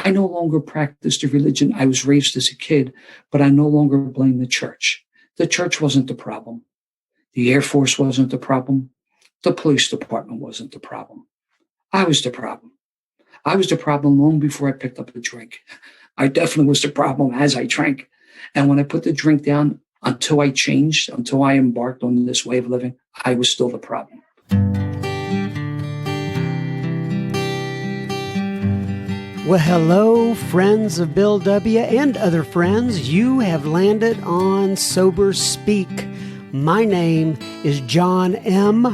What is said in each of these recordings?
I no longer practice the religion I was raised as a kid, but I no longer blame the church. The church wasn't the problem. The Air Force wasn't the problem. The police department wasn't the problem. I was the problem. I was the problem long before I picked up a drink. I definitely was the problem as I drank. And when I put the drink down, until I changed, until I embarked on this way of living, I was still the problem. Well, hello, friends of Bill W. and other friends. You have landed on Sober Speak. My name is John M.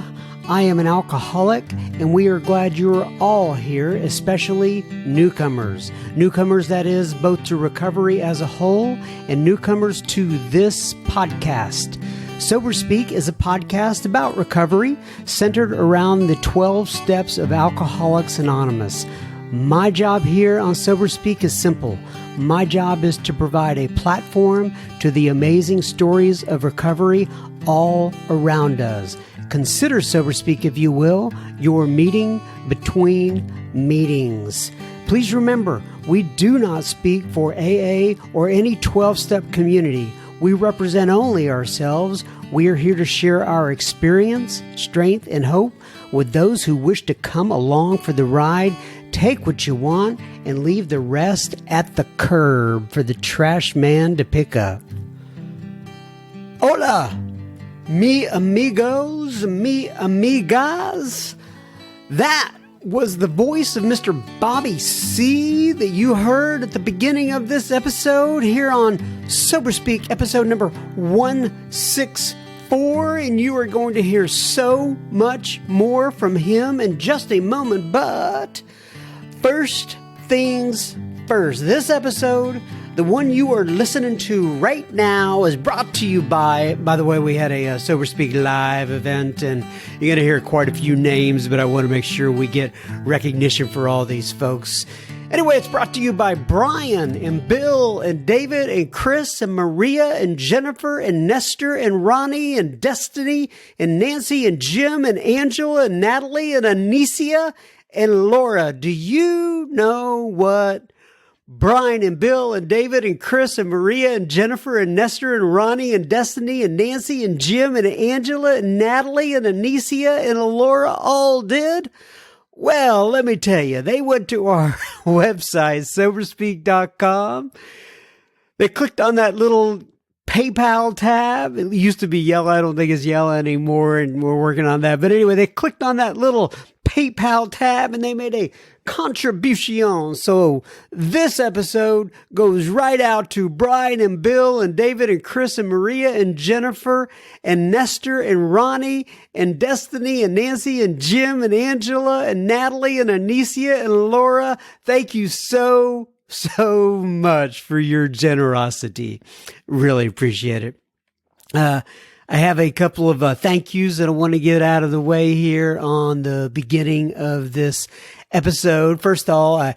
I am an alcoholic, and we are glad you are all here, especially newcomers. Newcomers, that is, both to recovery as a whole and newcomers to this podcast. Sober Speak is a podcast about recovery centered around the 12 steps of Alcoholics Anonymous. My job here on Sober Speak is simple. My job is to provide a platform to the amazing stories of recovery all around us. Consider Sober Speak, if you will, your meeting between meetings. Please remember, we do not speak for AA or any 12-step community. We represent only ourselves. We are here to share our experience, strength, and hope with those who wish to come along for the ride. Take what you want and leave the rest at the curb for the trash man to pick up. Hola, mi amigos, mi amigas. That was the voice of Mr. Bobby C. that you heard at the beginning of this episode here on Sober Speak, episode number 164. And you are going to hear so much more from him in just a moment, but first things first. This episode, the one you are listening to right now, is brought to you by the way, we had a Sober Speak live event, and you're going to hear quite a few names, but I want to make sure we get recognition for all these folks. Anyway, it's brought to you by Brian and Bill and David and Chris and Maria and Jennifer and Nestor and Ronnie and Destiny and Nancy and Jim and Angela and Natalie and Anicia and Laura. Do you know what Brian and Bill and David and Chris and Maria and Jennifer and Nestor and Ronnie and Destiny and Nancy and Jim and Angela and Natalie and Anicia and Laura all did? Well, let me tell you, they went to our website, soberspeak.com. They clicked on that little PayPal tab. It used to be yellow. I don't think it's yellow anymore, and we're working on that. But anyway, they clicked on that little PayPal tab and they made a contribution. So this episode goes right out to Brian and Bill and David and Chris and Maria and Jennifer and Nestor and Ronnie and Destiny and Nancy and Jim and Angela and Natalie and Anicia and Laura. Thank you so much for your generosity. Really appreciate it. I have a couple of thank yous that I want to get out of the way here on the beginning of this episode. First of all,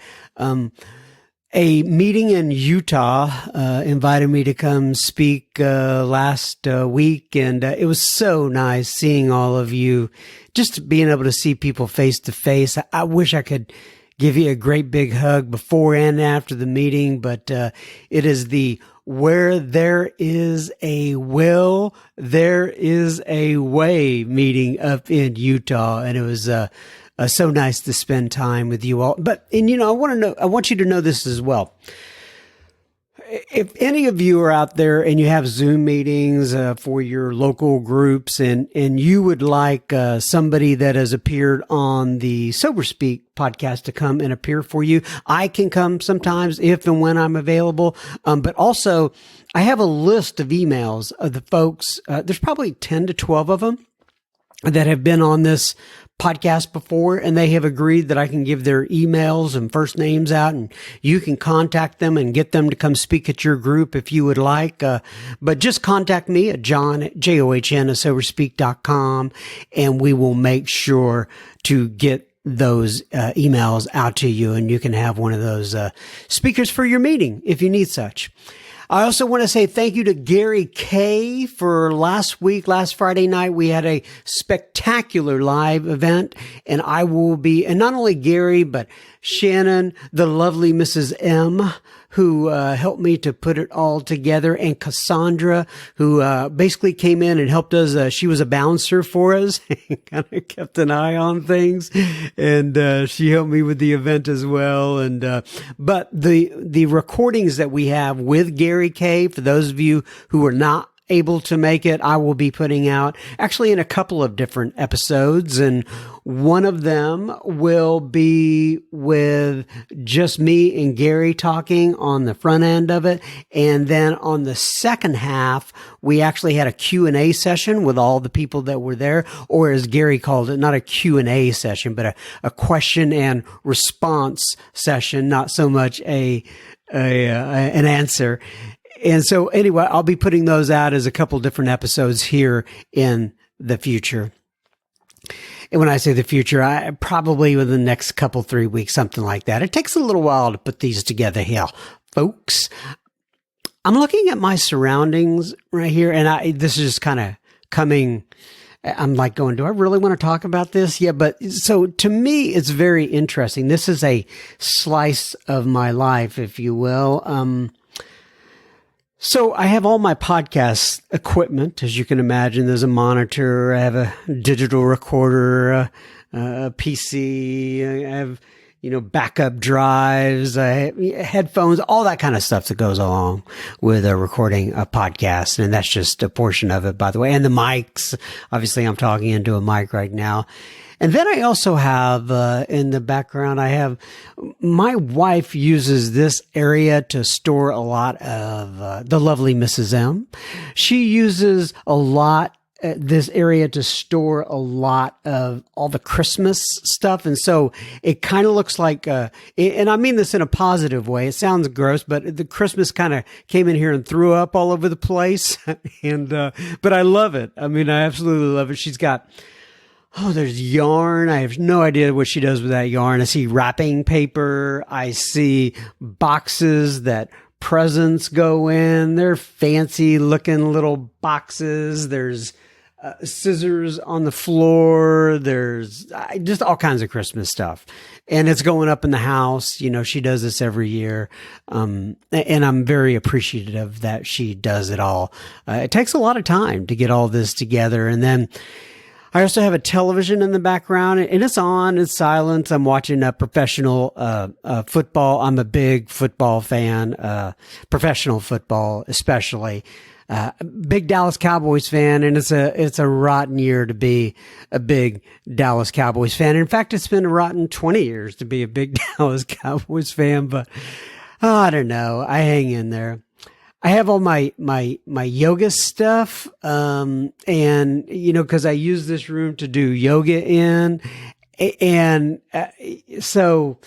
a meeting in Utah invited me to come speak last week, and it was so nice seeing all of you, just being able to see people face to face. I wish I could give you a great big hug before and after the meeting, but it is the Where There Is a Will, There Is a Way meeting up in Utah, and it was so nice to spend time with you all. But I want you to know this as well. If any of you are out there and you have Zoom meetings for your local groups, and you would like somebody that has appeared on the Sober Speak podcast to come and appear for you, I can come sometimes if and when I'm available. But also, I have a list of emails of the folks. There's probably 10 to 12 of them that have been on this podcast before, and they have agreed that I can give their emails and first names out, and you can contact them and get them to come speak at your group if you would like. But just contact me at John, John, at soberspeak.com, and we will make sure to get those emails out to you, and you can have one of those speakers for your meeting if you need such. I also want to say thank you to Gary K for last Friday night. We had a spectacular live event, and I will be, and not only Gary, but Shannon, the lovely Mrs. M, who helped me to put it all together, and Cassandra, who basically came in and helped us. She was a bouncer for us, kind of kept an eye on things, and she helped me with the event as well. And but the recordings that we have with Gary K, for those of you who are not able to make it, I will be putting out actually in a couple of different episodes, and one of them will be with just me and Gary talking on the front end of it. And then on the second half, we actually had a Q&A session with all the people that were there, or as Gary called it, not a Q&A session, but a question and response session, not so much an answer. And so anyway, I'll be putting those out as a couple different episodes here in the future. And when I say the future, I probably within the next couple, 3 weeks, something like that. It takes a little while to put these together here, folks. I'm looking at my surroundings right here, and this is just kind of coming. I'm like going, do I really want to talk about this? Yeah, but so to me, it's very interesting. This is a slice of my life, if you will. So I have all my podcast equipment, as you can imagine. There's a monitor, I have a digital recorder, a PC, I have, backup drives, I have headphones, all that kind of stuff that goes along with recording a podcast. And that's just a portion of it, by the way. And the mics, obviously I'm talking into a mic right now. And then I also have, in the background, my wife uses this area to store a lot of, the lovely Mrs. M. She uses this area to store a lot of all the Christmas stuff. And so it kind of looks like, and I mean this in a positive way. It sounds gross, but the Christmas kind of came in here and threw up all over the place. But I love it. I mean, I absolutely love it. She's got, there's yarn. I have no idea what she does with that yarn. I see wrapping paper. I see boxes that presents go in. They're fancy looking little boxes. There's scissors on the floor. There's just all kinds of Christmas stuff. And it's going up in the house. She does this every year. And I'm very appreciative that she does it all. It takes a lot of time to get all this together. And then I also have a television in the background, and it's on, it's silent. I'm watching a professional football. I'm a big football fan, professional football especially. Big Dallas Cowboys fan, and it's a rotten year to be a big Dallas Cowboys fan. In fact, it's been a rotten 20 years to be a big Dallas Cowboys fan, but I don't know. I hang in there. I have all my yoga stuff, and, cause I use this room to do yoga in, and, so,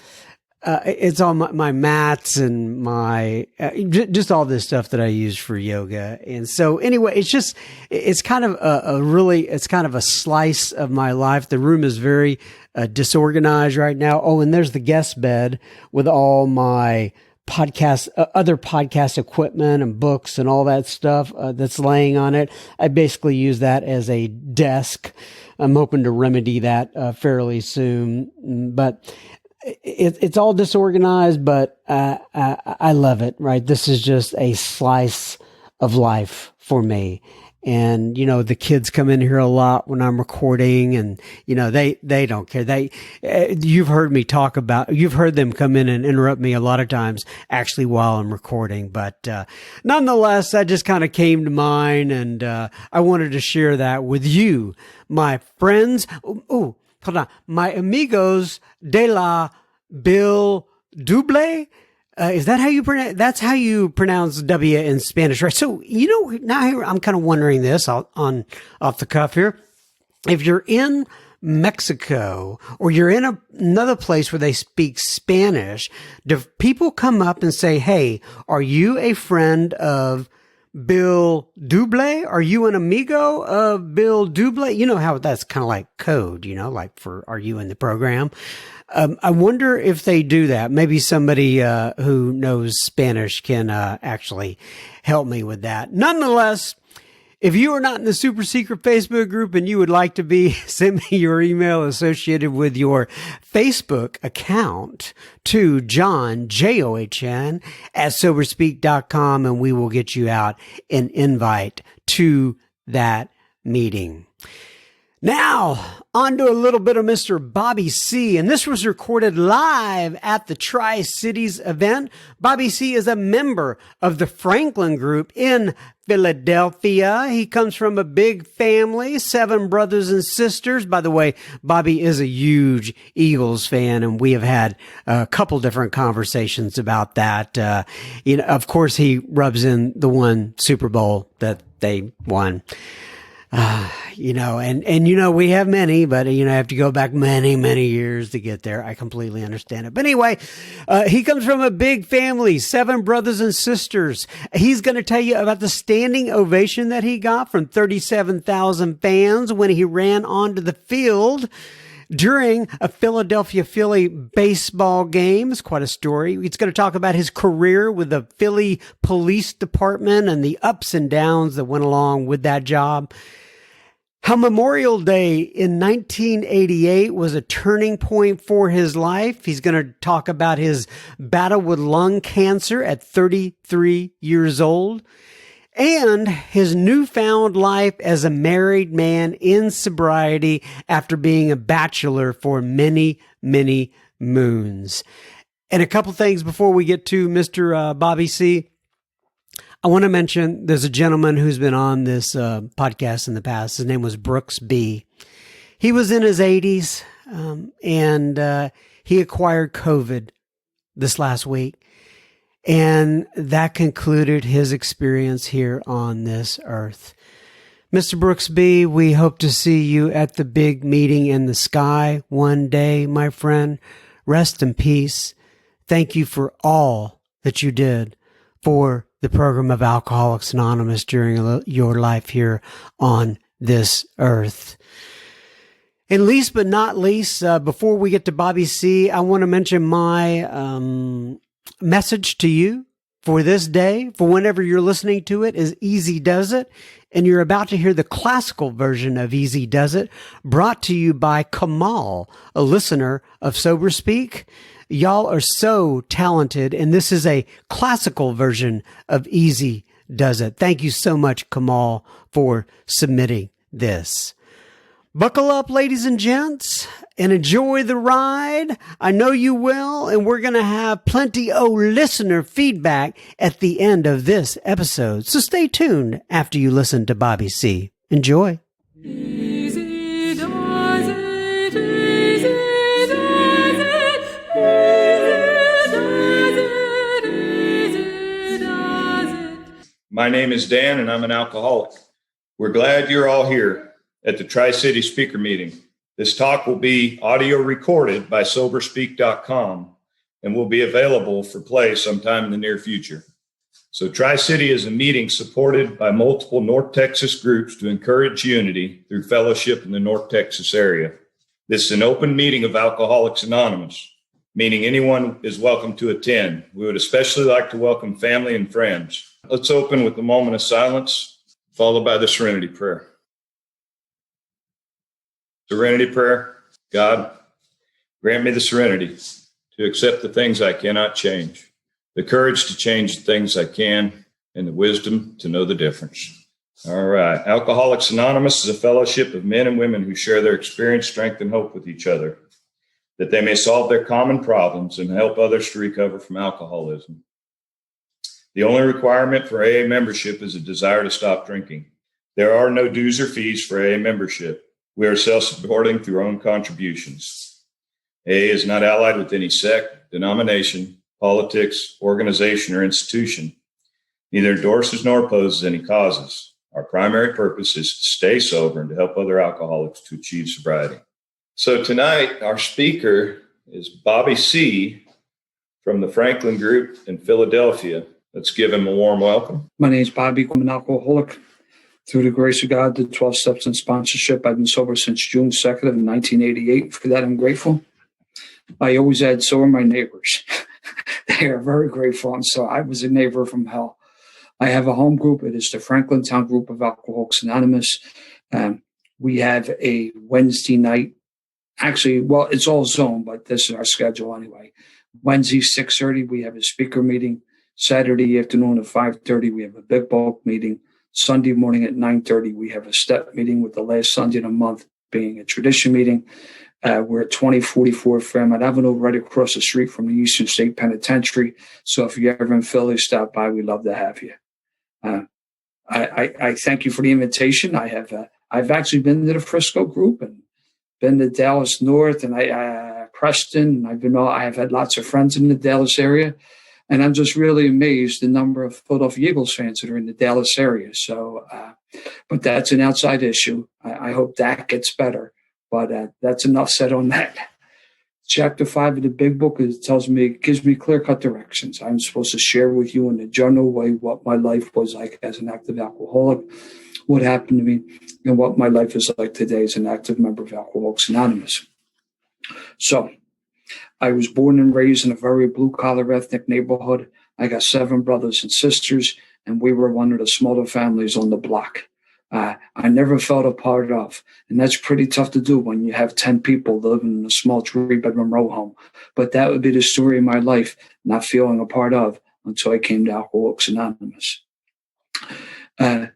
it's all my mats and my, just all this stuff that I use for yoga. And so anyway, it's kind of it's kind of a slice of my life. The room is very, disorganized right now. Oh, and there's the guest bed with all my other podcast equipment and books and all that stuff that's laying on it. I basically use that as a desk. I'm hoping to remedy that fairly soon, but it's all disorganized, but I love it, right? This is just a slice of life for me. And, the kids come in here a lot when I'm recording, and, they don't care. You've heard them come in and interrupt me a lot of times actually while I'm recording. But, nonetheless, that just kind of came to mind, and, I wanted to share that with you, my friends. Oh, hold on. My amigos de la Bill Double. Is that how you pronounce? That's how you pronounce W in Spanish, right? So now I'm kind of wondering this off the cuff here. If you're in Mexico or you're in another place where they speak Spanish, do people come up and say, "Hey, are you a friend of Bill Double? Are you an amigo of Bill Double?" You know how that's kind of like code, like for "Are you in the program?" I wonder if they do that. Maybe somebody who knows Spanish can actually help me with that. Nonetheless, If you are not in the super secret Facebook group and you would like to be, send me your email associated with your Facebook account to John, John, at soberspeak.com, and we will get you out an invite to that meeting. Now, on to a little bit of Mr. Bobby C. And this was recorded live at the Tri-Cities event. Bobby C. is a member of the Franklin Group in Philadelphia. He comes from a big family, 7 brothers and sisters. By the way, Bobby is a huge Eagles fan, and we have had a couple different conversations about that. Of course, he rubs in the one Super Bowl that they won. We have many, but, have to go back many, many years to get there. I completely understand it. But anyway, he comes from a big family, 7 brothers and sisters. He's going to tell you about the standing ovation that he got from 37,000 fans when he ran onto the field during a Philadelphia Philly baseball game. It's quite a story. He's going to talk about his career with the Philly Police Department and the ups and downs that went along with that job. How Memorial Day in 1988 was a turning point for his life. He's going to talk about his battle with lung cancer at 33 years old and his newfound life as a married man in sobriety after being a bachelor for many, many moons. And a couple things before we get to Mr. Bobby C. I want to mention there's a gentleman who's been on this podcast in the past. His name was Brooks B. He was in his 80s, and he acquired COVID this last week. And that concluded his experience here on this earth. Mr. Brooks B., we hope to see you at the big meeting in the sky one day, my friend. Rest in peace. Thank you for all that you did for the program of Alcoholics Anonymous during your life here on this earth. And least but not least, before we get to Bobby C., I want to mention my message to you for this day, for whenever you're listening to it, is Easy Does It. And you're about to hear the classical version of Easy Does It, brought to you by Kamal, a listener of Sober Speak. Y'all are so talented, and this is a classical version of Easy Does It. Thank you so much, Kamal, for submitting this. Buckle up, ladies and gents, and enjoy the ride. I know you will, and we're going to have plenty of listener feedback at the end of this episode. So stay tuned after you listen to Bobby C. Enjoy. Easy does it, easy does it, easy does it, easy does it. My name is Dan, and I'm an alcoholic. We're glad you're all here at the Tri-City Speaker Meeting. This talk will be audio recorded by SoberSpeak.com and will be available for play sometime in the near future. So Tri-City is a meeting supported by multiple North Texas groups to encourage unity through fellowship in the North Texas area. This is an open meeting of Alcoholics Anonymous, meaning anyone is welcome to attend. We would especially like to welcome family and friends. Let's open with a moment of silence, followed by the Serenity Prayer. Serenity Prayer. God, grant me the serenity to accept the things I cannot change, the courage to change the things I can, and the wisdom to know the difference. All right. Alcoholics Anonymous is a fellowship of men and women who share their experience, strength, and hope with each other, that they may solve their common problems and help others to recover from alcoholism. The only requirement for AA membership is a desire to stop drinking. There are no dues or fees for AA membership. We are self-supporting through our own contributions. AA is not allied with any sect, denomination, politics, organization, or institution. Neither endorses nor opposes any causes. Our primary purpose is to stay sober and to help other alcoholics to achieve sobriety. So tonight, our speaker is Bobby C. from the Franklin Group in Philadelphia. Let's give him a warm welcome. My name is Bobby. I'm an alcoholic. Through the grace of God, the 12 steps in sponsorship. I've been sober since June 2nd of 1988. For that, I'm grateful. I always add, so are my neighbors. They are very grateful. And so I was a neighbor from hell. I have a home group. It is the Franklin Town Group of Alcoholics Anonymous. We have a Wednesday night. Actually, well, it's all Zoom, but this is our schedule anyway. Wednesday, 6:30, we have a speaker meeting. Saturday afternoon at 5:30, we have a big bulk meeting. Sunday morning at 9:30, we have a step meeting, with the last Sunday of the month being a tradition meeting. We're at 2044 Fairmont Avenue, right across the street from the Eastern State Penitentiary. So if you're ever in Philly, stop by. We'd love to have you. I thank you for the invitation. I've actually been to the Frisco group and been to Dallas North and Preston. I have had lots of friends in the Dallas area, and I'm just really amazed the number of Philadelphia Eagles fans that are in the Dallas area. So, but that's an outside issue. I hope that gets better. But that's enough said on that. Chapter 5 of the Big Book gives me clear-cut directions. I'm supposed to share with you in a general way what my life was like as an active alcoholic, what happened to me, and what my life is like today as an active member of Alcoholics Anonymous. So, I was born and raised in a very blue-collar ethnic neighborhood. I got 7 brothers and sisters, and we were one of the smaller families on the block. I never felt a part of, and that's pretty tough to do when you have 10 people living in a small 3-bedroom row home. But that would be the story of my life, not feeling a part of until I came to Alcoholics Anonymous. I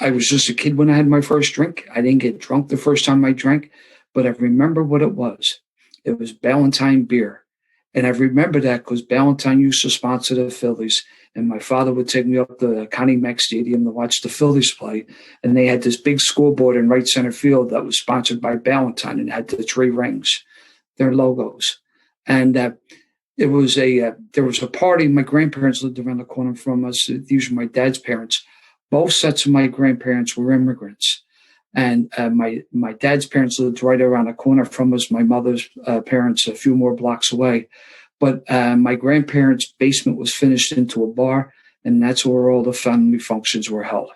was just a kid when I had my first drink. I didn't get drunk the first time I drank, but I remember what it was. It was Ballantine beer. And I remember that because Ballantine used to sponsor the Phillies, and my father would take me up to Connie Mack Stadium to watch the Phillies play. And they had this big scoreboard in right center field that was sponsored by Ballantine and had the 3 rings, their logos. And there was a party. My grandparents lived around the corner from us. These were my dad's parents. Both sets of my grandparents were immigrants. And my dad's parents lived right around the corner from us. My mother's parents a few more blocks away. But my grandparents' basement was finished into a bar, and that's where all the family functions were held.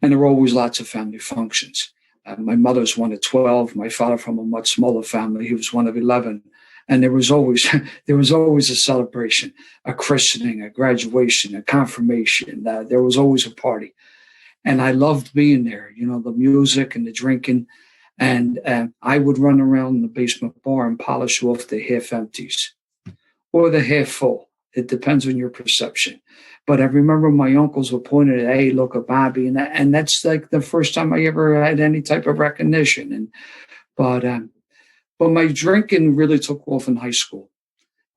And there were always lots of family functions. My mother's one of 12. My father from a much smaller family. He was one of 11. And there was always a celebration, a christening, a graduation, a confirmation. There was always a party. And I loved being there, the music and the drinking. And I would run around in the basement bar and polish off the half empties or the half full. It depends on your perception. But I remember my uncles were pointing at, hey, look at Bobby. And that's like the first time I ever had any type of recognition. But my drinking really took off in high school.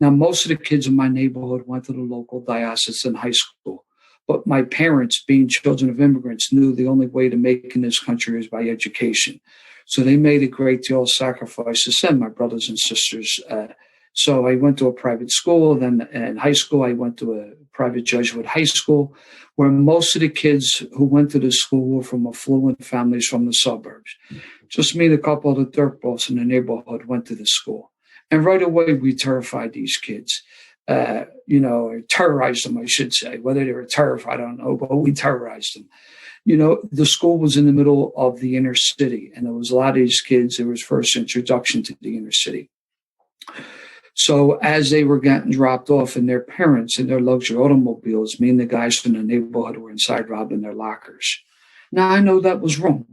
Now, most of the kids in my neighborhood went to the local diocesan high school. But my parents, being children of immigrants, knew the only way to make in this country was by education. So they made a great deal of sacrifice to send my brothers and sisters. So I went to a private school. Then in high school, I went to a private Jesuit high school, where most of the kids who went to the school were from affluent families from the suburbs. Just me and a couple of the dirtballs in the neighborhood went to the school. And right away, we terrified these kids. Terrorized them, I should say. Whether they were terrified, I don't know, but we terrorized them. The school was in the middle of the inner city, and there was a lot of these kids. It was first introduction to the inner city. So as they were getting dropped off, and their parents in their luxury automobiles, me and the guys in the neighborhood were inside robbing their lockers. Now, I know that was wrong.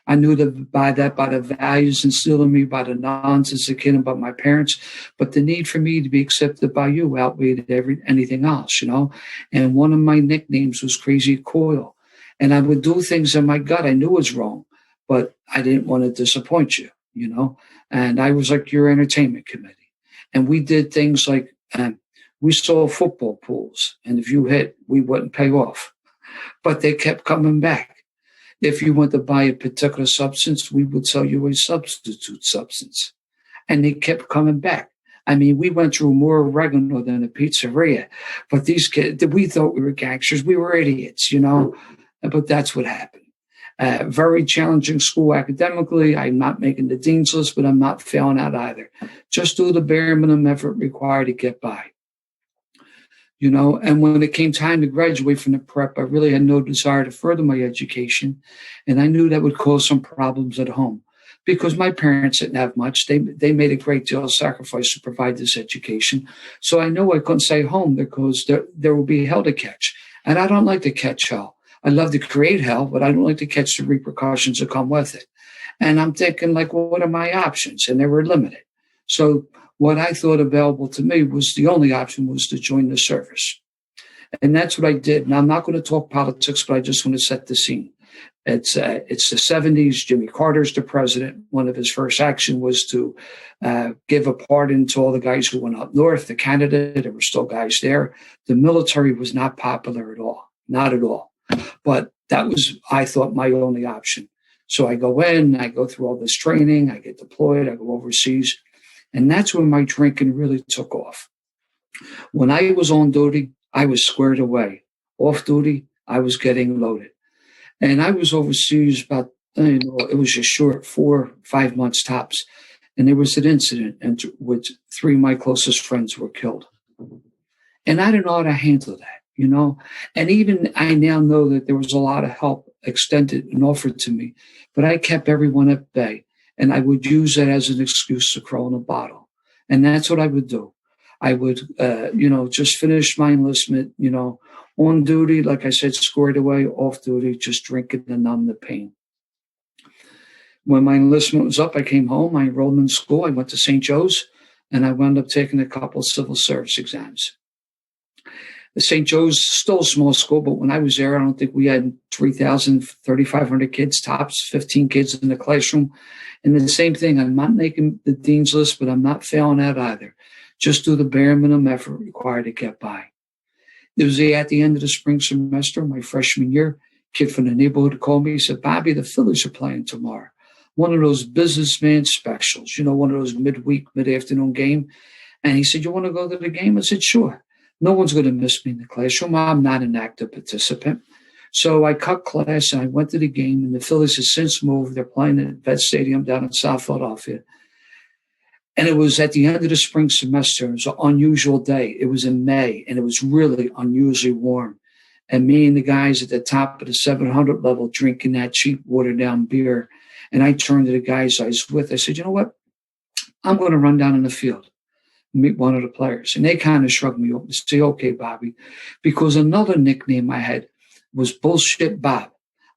I knew that by the values instilled in me by the nuns as a kid and by my parents, but the need for me to be accepted by you outweighed anything else, And one of my nicknames was Crazy Coil. And I would do things in my gut I knew was wrong, but I didn't want to disappoint you, And I was like your entertainment committee. And we did things like we saw football pools, and if you hit, we wouldn't pay off. But they kept coming back. If you went to buy a particular substance, we would sell you a substitute substance. And they kept coming back. I mean, we went through more oregano than a pizzeria. But these kids, we thought we were gangsters. We were idiots, But that's what happened. Very challenging school academically. I'm not making the dean's list, but I'm not failing out either. Just do the bare minimum effort required to get by. And when it came time to graduate from the prep, I really had no desire to further my education. And I knew that would cause some problems at home. because my parents didn't have much. They made a great deal of sacrifice to provide this education. So I know I couldn't stay home because there will be hell to catch. And I don't like to catch hell. I love to create hell, but I don't like to catch the repercussions that come with it. And I'm thinking, like, well, what are my options? And they were limited. So what I thought available to me was the only option was to join the service. And that's what I did. Now, I'm not going to talk politics, but I just want to set the scene. It's the 70s. Jimmy Carter's the president. One of his first action was to give a pardon to all the guys who went up north to Canada. There were still guys there. The military was not popular at all, not at all. But that was, I thought, my only option. So I go in, I go through all this training, I get deployed, I go overseas. And that's when my drinking really took off. When I was on duty, I was squared away. Off duty, I was getting loaded. And I was overseas about, it was just short, 4 or 5 months tops. And there was an incident in which 3 of my closest friends were killed. And I didn't know how to handle that, And even I now know that there was a lot of help extended and offered to me, but I kept everyone at bay. And I would use that as an excuse to crawl in a bottle. And that's what I would do. I would, just finish my enlistment, on duty, like I said, squared away, off duty, just drinking to numb the pain. When my enlistment was up, I came home, I enrolled in school, I went to St. Joe's, and I wound up taking a couple of civil service exams. The St. Joe's still a small school, but when I was there, I don't think we had 3,000, 3,500 kids, tops, 15 kids in the classroom. And the same thing, I'm not making the dean's list, but I'm not failing out either. Just do the bare minimum effort required to get by. It was at the end of the spring semester, my freshman year, a kid from the neighborhood called me. He said, Bobby, the Phillies are playing tomorrow. One of those businessman specials, one of those midweek, mid-afternoon game. And he said, you want to go to the game? I said, sure. No one's going to miss me in the classroom. I'm not an active participant. So I cut class and I went to the game, and the Phillies have since moved. They're playing at Vet Stadium down in South Philadelphia. And it was at the end of the spring semester. It was an unusual day. It was in May, and it was really unusually warm. And me and the guys at the top of the 700 level drinking that cheap watered-down beer. And I turned to the guys I was with. I said, you know what? I'm going to run down in the field, meet one of the players. And they kind of shrugged me off and say, okay, Bobby, because another nickname I had was Bullshit Bob.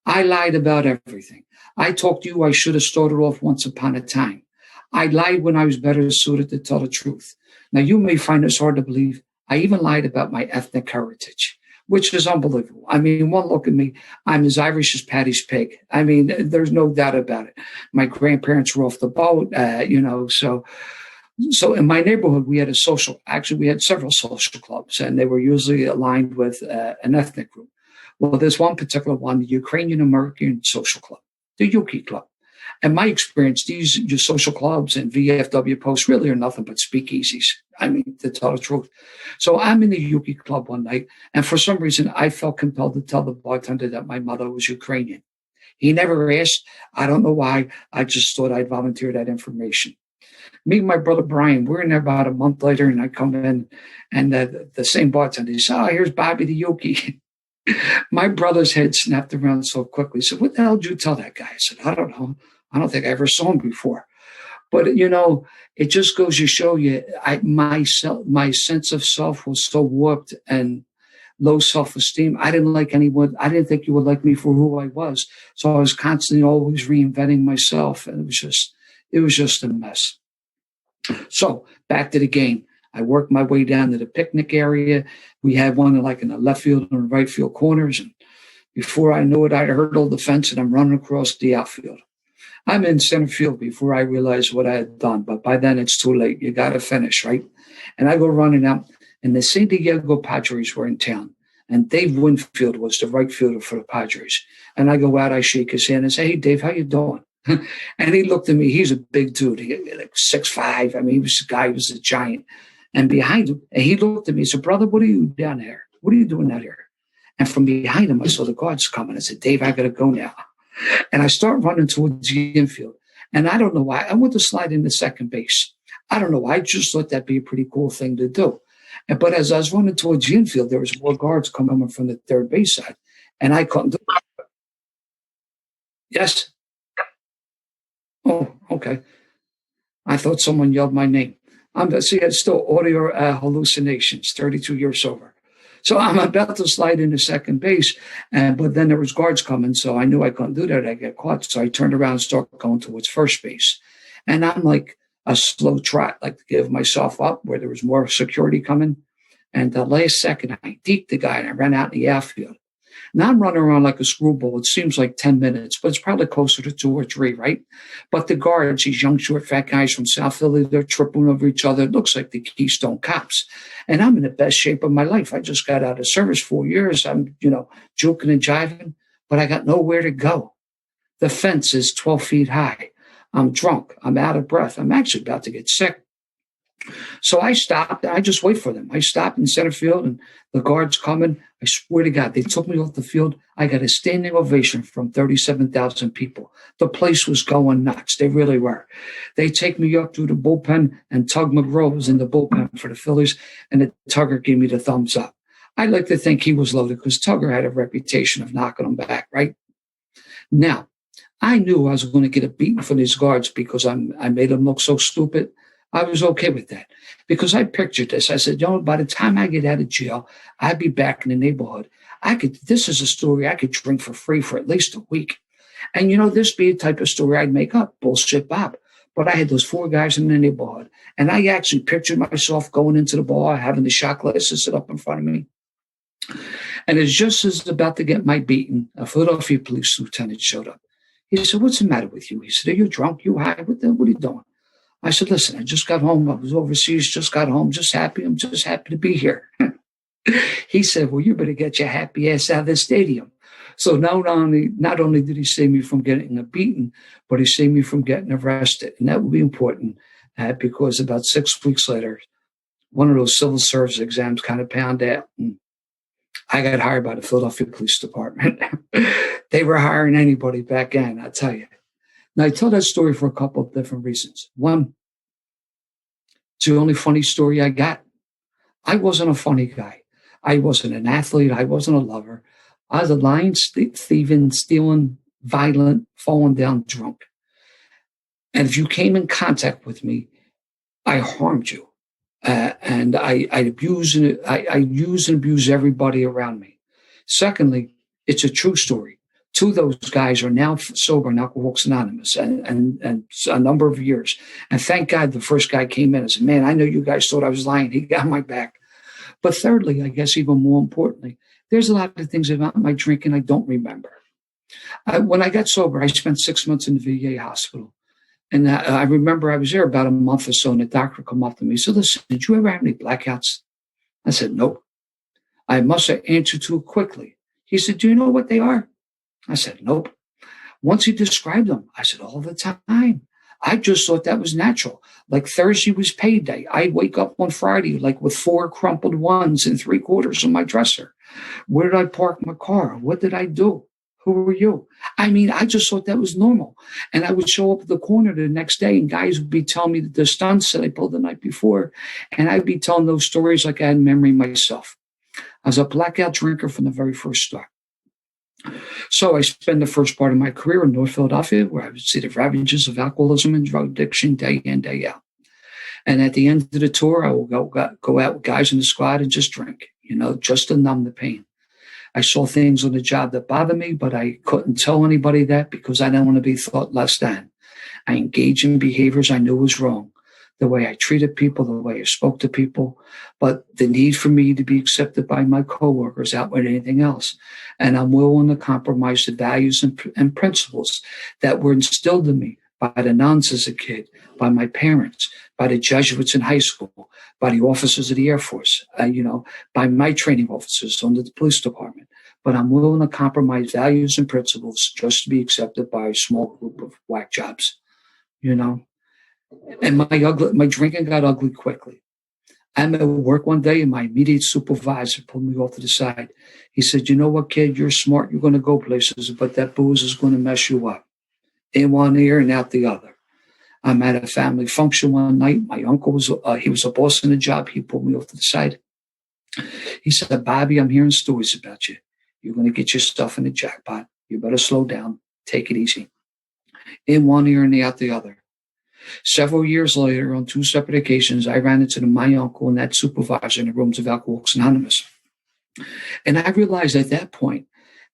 I lied about everything. I talked to you. I should have started off once upon a time. I lied when I was better suited to tell the truth. Now, you may find this hard to believe. I even lied about my ethnic heritage, which is unbelievable. I mean, one look at me, I'm as Irish as Paddy's pig. I mean, there's no doubt about it. My grandparents were off the boat, So in my neighborhood, we had we had several social clubs, and they were usually aligned with an ethnic group. Well, there's one particular one, the Ukrainian American Social Club, the Yuki Club. And my experience, these social clubs and VFW posts really are nothing but speakeasies. I mean, to tell the truth. So I'm in the Yuki Club one night, and for some reason, I felt compelled to tell the bartender that my mother was Ukrainian. He never asked. I don't know why. I just thought I'd volunteer that information. Me and my brother Brian, we're in there about a month later, and I come in, and the same bartender, he said, oh, here's Bobby the Yuki. My brother's head snapped around so quickly. He said, what the hell did you tell that guy? I said, I don't know. I don't think I ever saw him before. But, it just goes to show you, my sense of self was so warped and low self-esteem. I didn't like anyone. I didn't think you would like me for who I was. So I was constantly always reinventing myself. And it was just a mess. So back to the game. I worked my way down to the picnic area. We had one in the left field and the right field corners. And before I knew it, I hurdled the fence and I'm running across the outfield. I'm in center field before I realized what I had done. But by then it's too late. You got to finish, right? And I go running out, and the San Diego Padres were in town. And Dave Winfield was the right fielder for the Padres. And I go out, I shake his hand and say, hey, Dave, how you doing? And he looked at me. He's a big dude, like 6'5". I mean, he was a giant. And behind him, and he looked at me and said, brother, what are you down here? What are you doing out here? And from behind him, I saw the guards coming. I said, Dave, I got to go now. And I start running towards the infield. And I don't know why. I went to slide into second base. I don't know why. I just thought that'd be a pretty cool thing to do. But as I was running towards the infield, there was more guards coming from the third base side. And I couldn't do it. Yes? Oh, okay. I thought someone yelled my name. See, it's still audio hallucinations, 32 years sober. So I'm about to slide into second base, but then there was guards coming, so I knew I couldn't do that. I get caught, so I turned around and started going towards first base. And I'm like a slow trot, like to give myself up where there was more security coming. And the last second, I deked the guy, and I ran out in the outfield. Now I'm running around like a screwball. It seems like 10 minutes, but it's probably closer to 2 or 3, right? But the guards, these young, short, fat guys from South Philly, they're tripping over each other. It looks like the Keystone Cops. And I'm in the best shape of my life. I just got out of service 4 years. I'm, joking and jiving, but I got nowhere to go. The fence is 12 feet high. I'm drunk. I'm out of breath. I'm actually about to get sick. So I stopped. I just wait for them. I stopped in center field, and the guards coming. I swear to God, they took me off the field. I got a standing ovation from 37,000 people. The place was going nuts. They really were. They take me up to the bullpen, and Tug McGraw was in the bullpen for the Phillies, and the Tugger gave me the thumbs up. I like to think he was loaded because Tugger had a reputation of knocking them back, right? Now, I knew I was going to get a beating from these guards because I made them look so stupid. I was okay with that because I pictured this. I said, by the time I get out of jail, I'd be back in the neighborhood. This is a story I could drink for free for at least a week. And, this be a type of story I'd make up, bullshit Bob. But I had those 4 guys in the neighborhood. And I actually pictured myself going into the bar, having the shot glasses set up in front of me. And as just as about to get my beating, a Philadelphia police lieutenant showed up. He said, "What's the matter with you?" He said, "Are you drunk? You high? What are you doing?" I said, "Listen, I just got home. I was overseas, just got home, just happy. I'm just happy to be here." He said, "Well, you better get your happy ass out of the stadium." So not only did he save me from getting a beating, but he saved me from getting arrested. And that would be important because about 6 weeks later, one of those civil service exams kind of panned out. And I got hired by the Philadelphia Police Department. They were hiring anybody back then, I tell you. Now, I tell that story for a couple of different reasons. One, it's the only funny story I got. I wasn't a funny guy. I wasn't an athlete. I wasn't a lover. I was a lying, thieving, stealing, violent, falling down drunk. And if you came in contact with me, I harmed you. And I use and abuse everybody around me. Secondly, it's a true story. 2 of those guys are now sober in Alcoholics Anonymous and a number of years. And thank God the first guy came in and said, "Man, I know you guys thought I was lying." He got my back. But thirdly, I guess even more importantly, there's a lot of things about my drinking I don't remember. When I got sober, I spent 6 months in the VA hospital. And I remember I was there about a month or so, and the doctor come up to me and said, "Listen, did you ever have any blackouts?" I said, "Nope." I must have answered too quickly. He said, "Do you know what they are?" I said, "Nope." Once he described them, I said, "All the time." I just thought that was natural. Like Thursday was payday. I'd wake up on Friday like with 4 crumpled 1s and 3/4 on my dresser. Where did I park my car? What did I do? Who were you? I mean, I just thought that was normal. And I would show up at the corner the next day and guys would be telling me the stunts that I pulled the night before. And I'd be telling those stories like I had memory myself. I was a blackout drinker from the very first start. So I spent the first part of my career in North Philadelphia, where I would see the ravages of alcoholism and drug addiction day in, day out. And at the end of the tour, I will go out with guys in the squad and just drink, just to numb the pain. I saw things on the job that bothered me, but I couldn't tell anybody that because I didn't want to be thought less than. I engaged in behaviors I knew was wrong. The way I treated people, the way I spoke to people, but the need for me to be accepted by my coworkers outweighed anything else. And I'm willing to compromise the values and principles that were instilled in me by the nuns as a kid, by my parents, by the Jesuits in high school, by the officers of the Air Force, by my training officers under the police department. But I'm willing to compromise values and principles just to be accepted by a small group of whack jobs, And my drinking got ugly quickly. I'm at work one day and my immediate supervisor pulled me off to the side. He said, "You know what, kid, you're smart. You're going to go places, but that booze is going to mess you up. In one ear and out the other." I'm at a family function one night. My uncle he was a boss in the job. He pulled me off to the side. He said, "Bobby, I'm hearing stories about you. You're going to get your stuff in the jackpot. You better slow down. Take it easy." in one ear and out the other. Several years later, on 2 separate occasions, I ran into my uncle and that supervisor in the rooms of Alcoholics Anonymous. And I realized at that point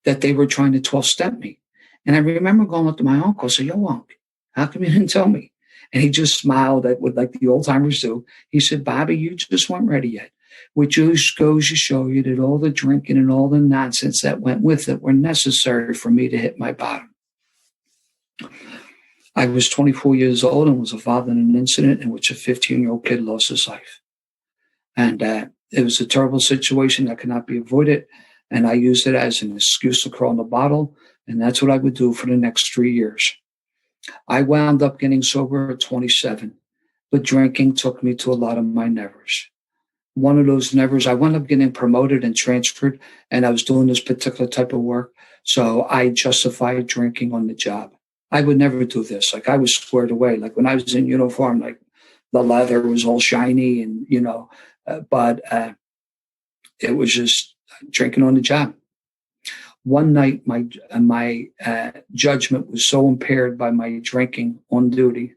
that they were trying to 12-step me. And I remember going up to my uncle and saying, "Yo, Unc, how come you didn't tell me?" And he just smiled at what like the old timers do. He said, "Bobby, you just weren't ready yet." Which just goes to show you that all the drinking and all the nonsense that went with it were necessary for me to hit my bottom. I was 24 years old and was involved in an incident in which a 15-year-old kid lost his life. And it was a terrible situation that could not be avoided. And I used it as an excuse to crawl in the bottle. And that's what I would do for the next 3 years. I wound up getting sober at 27, but drinking took me to a lot of my nevers. One of those nevers, I wound up getting promoted and transferred, and I was doing this particular type of work. So I justified drinking on the job. I would never do this. Like I was squared away. Like when I was in uniform, like the leather was all shiny and, but it was just drinking on the job. One night, my judgment was so impaired by my drinking on duty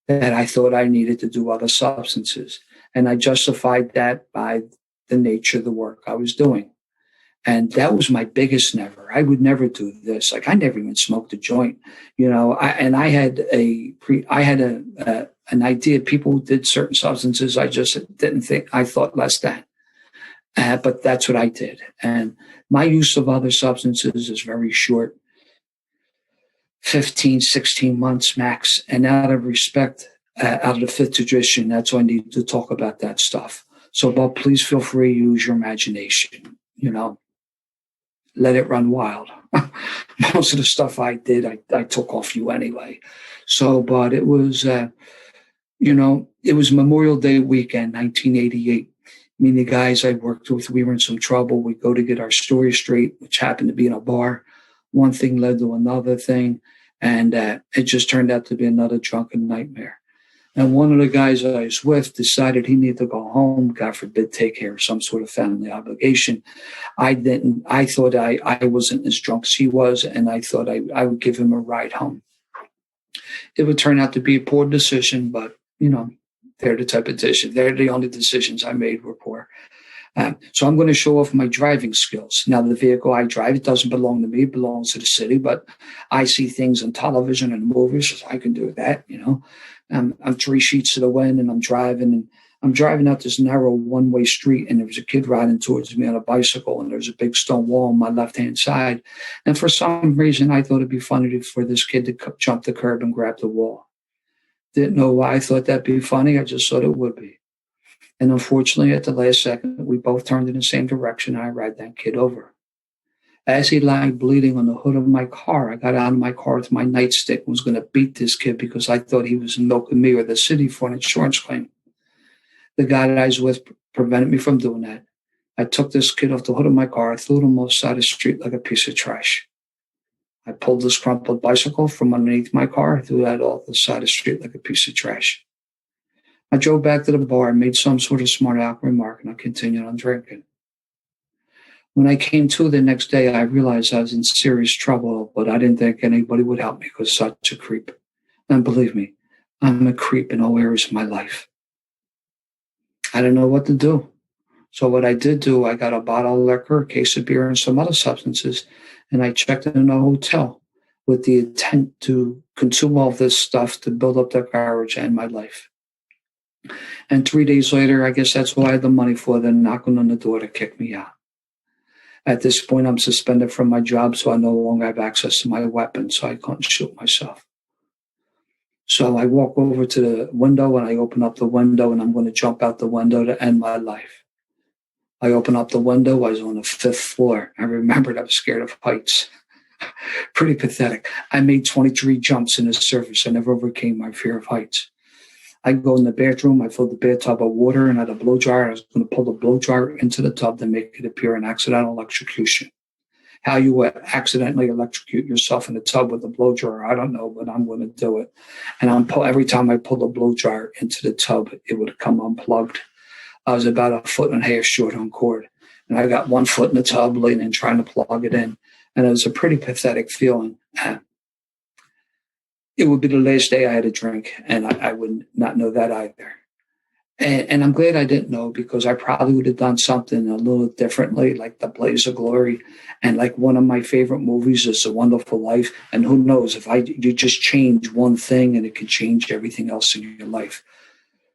that I thought I needed to do other substances. And I justified that by the nature of the work I was doing. And that was my biggest never. I would never do this. Like I never even smoked a joint, I had an idea people did certain substances. I just didn't think, I thought less than. But that's what I did. And my use of other substances is very short, 15, 16 months max. And out of respect, out of the fifth tradition, that's why I need to talk about that stuff. So, but please feel free to use your imagination, let it run wild. Most of the stuff I did, I took off you anyway. So, but it was, it was Memorial Day weekend, 1988. Me and the guys I worked with, we were in some trouble. We'd go to get our story straight, which happened to be in a bar. One thing led to another thing, and it just turned out to be another drunken nightmare. And one of the guys I was with decided he needed to go home, God forbid, take care of some sort of family obligation. I didn't. I thought I wasn't as drunk as he was, and I thought I would give him a ride home. It would turn out to be a poor decision, but, they're the type of decision. They're the only decisions I made were poor. So I'm going to show off my driving skills. Now, the vehicle I drive, it doesn't belong to me. It belongs to the city. But I see things on television and movies. So I can do that, I'm 3 sheets to the wind and I'm driving. And I'm driving out this narrow one-way street. And there was a kid riding towards me on a bicycle. And there's a big stone wall on my left-hand side. And for some reason, I thought it'd be funny for this kid to jump the curb and grab the wall. Didn't know why I thought that'd be funny. I just thought it would be. And unfortunately, at the last second, we both turned in the same direction. And I ran that kid over. As he lay bleeding on the hood of my car, I got out of my car with my nightstick and was going to beat this kid because I thought he was milking me or the city for an insurance claim. The guy that I was with prevented me from doing that. I took this kid off the hood of my car, threw him off the side of the street like a piece of trash. I pulled this crumpled bicycle from underneath my car. I threw that off the side of the street like a piece of trash. I drove back to the bar and made some sort of smart aleck remark, and I continued on drinking. When I came to the next day, I realized I was in serious trouble, but I didn't think anybody would help me because such a creep. And believe me, I'm a creep in all areas of my life. I didn't know what to do. So what I did do, I got a bottle of liquor, a case of beer, and some other substances, and I checked in a hotel with the intent to consume all this stuff to build up that courage and my life. And 3 days later, I guess that's what I had the money for, then knocking on the door to kick me out. At this point, I'm suspended from my job, so I no longer have access to my weapon, so I couldn't shoot myself. So I walk over to the window, and I open up the window, and I'm going to jump out the window to end my life. I open up the window. I was on the 5th floor. I remembered I was scared of heights. Pretty pathetic. I made 23 jumps in the surface. I never overcame my fear of heights. I go in the bathroom. I filled the bathtub with water and had a blow dryer. I was going to pull the blow dryer into the tub to make it appear an accidental electrocution. How you would accidentally electrocute yourself in the tub with a blow dryer, I don't know, but I'm going to do it. And every time I pull the blow dryer into the tub, it would come unplugged. I was about 1.5 foot short on cord. And I got 1 foot in the tub leaning, trying to plug it in. And it was a pretty pathetic feeling. it would be the last day I had a drink, and I would not know that either. And I'm glad I didn't know, because I probably would have done something a little differently, like The Blaze of Glory. And like one of my favorite movies is A Wonderful Life. And who knows, you just change one thing and it can change everything else in your life.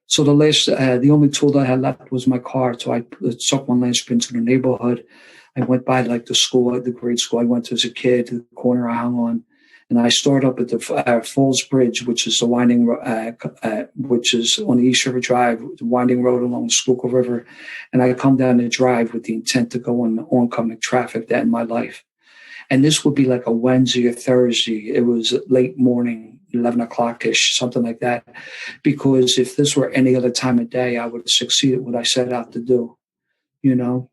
So the only tool that I had left was my car. So I took one last sprint to the neighborhood. I went by like the grade school I went to as a kid, the corner I hung on. And I started up at the Falls Bridge, which is which is on the East River Drive, the winding road along the Schuylkill River. And I come down the drive with the intent to go on the oncoming traffic that in my life. And this would be like a Wednesday or Thursday. It was late morning, 11 o'clock-ish, something like that. Because if this were any other time of day, I would have succeeded what I set out to do, you know.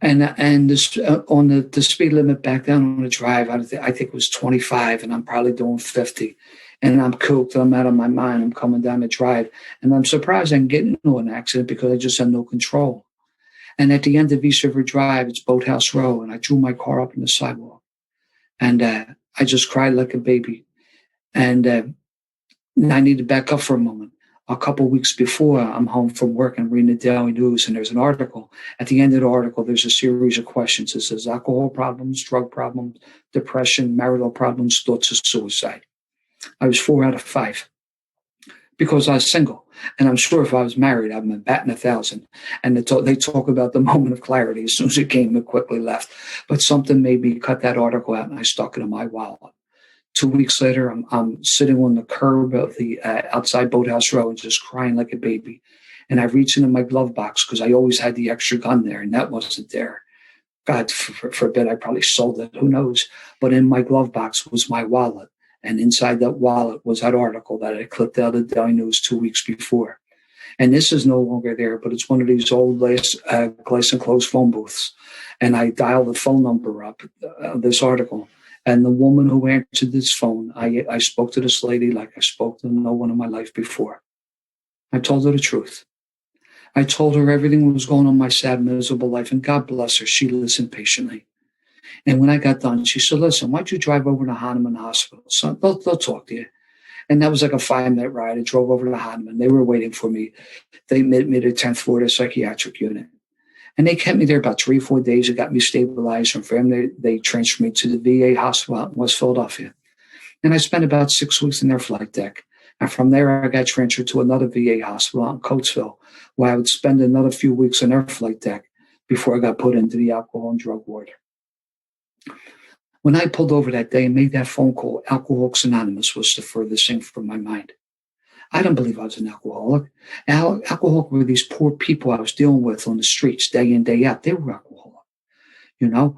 And this, on the speed limit back down on the drive, I think it was 25, and I'm probably doing 50. And I'm cooked. I'm out of my mind. I'm coming down the drive. And I'm surprised I can get into an accident because I just have no control. And at the end of East River Drive, it's Boathouse Row, and I drew my car up on the sidewalk. And I just cried like a baby. And I need to back up for a moment. A couple of weeks before, I'm home from work and reading the Daily News, and there's an article. At the end of the article, there's a series of questions. It says alcohol problems, drug problems, depression, marital problems, thoughts of suicide. I was 4 out of 5 because I was single. And I'm sure if I was married, I'd been batting 1,000. And they talk about the moment of clarity. As soon as it came, it quickly left. But something made me cut that article out, and I stuck it in my wallet. 2 weeks later, I'm sitting on the curb of the outside Boathouse Row and just crying like a baby. And I reached into my glove box because I always had the extra gun there, and that wasn't there. God forbid, I probably sold it. Who knows? But in my glove box was my wallet. And inside that wallet was that article that I clipped out of the Daily News 2 weeks before. And this is no longer there, but it's one of these old glass enclosed phone booths. And I dialed the phone number up, this article. And the woman who answered this phone, I spoke to this lady like I spoke to no one in my life before. I told her the truth. I told her everything that was going on in my sad, miserable life, and God bless her, she listened patiently. And when I got done, she said, listen, why don't you drive over to Hahnemann Hospital? So they'll talk to you. And that was like a 5-minute ride. I drove over to Hahnemann. They were waiting for me. They admitted me to the 10th floor of the psychiatric unit. And they kept me there about 3 or 4 days. It got me stabilized. And from there, they transferred me to the VA hospital out in West Philadelphia. And I spent about 6 weeks in their flight deck. And from there, I got transferred to another VA hospital out in Coatesville, where I would spend another few weeks in their flight deck before I got put into the alcohol and drug ward. When I pulled over that day and made that phone call, Alcoholics Anonymous was the furthest thing from my mind. I didn't believe I was an alcoholic. Alcoholic were these poor people I was dealing with on the streets day in, day out. They were alcoholic. You know,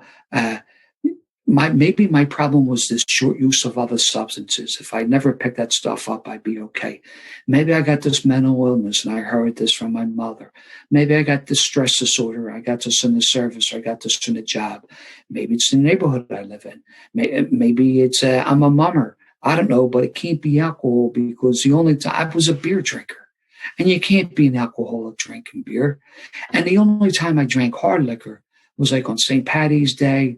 maybe my problem was this short use of other substances. If I never picked that stuff up, I'd be okay. Maybe I got this mental illness and I heard this from my mother. Maybe I got this stress disorder. I got this in the service. I got this in the job. Maybe it's the neighborhood I live in. Maybe it's I'm a mummer. I don't know, but it can't be alcohol because the only time I was a beer drinker, and you can't be an alcoholic drinking beer. And the only time I drank hard liquor was like on St. Patty's Day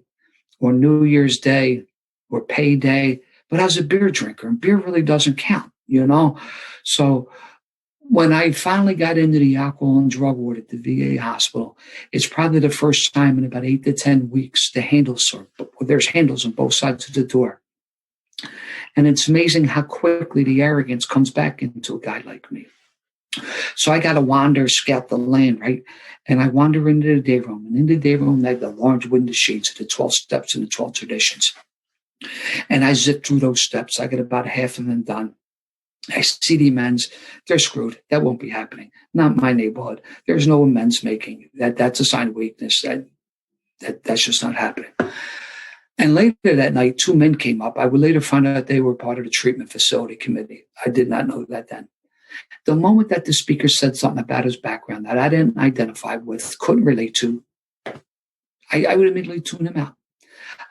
or New Year's Day or payday. But I was a beer drinker, and beer really doesn't count, you know? So when I finally got into the alcohol and drug ward at the VA hospital, it's probably the first time in about 8 to 10 weeks there's handles on both sides of the door. And it's amazing how quickly the arrogance comes back into a guy like me. So I got to scout the land, right? And I wander into the day room. And in the day room, they had the large window shades of the 12 steps and the 12 traditions. And I zip through those steps. I get about half of them done. I see the amends. They're screwed. That won't be happening. Not my neighborhood. There's no amends making. That's a sign of weakness. That's just not happening. And later that night, 2 men came up. I would later find out they were part of the treatment facility committee. I did not know that then. The moment that the speaker said something about his background that I didn't identify with, couldn't relate to, I would immediately tune him out.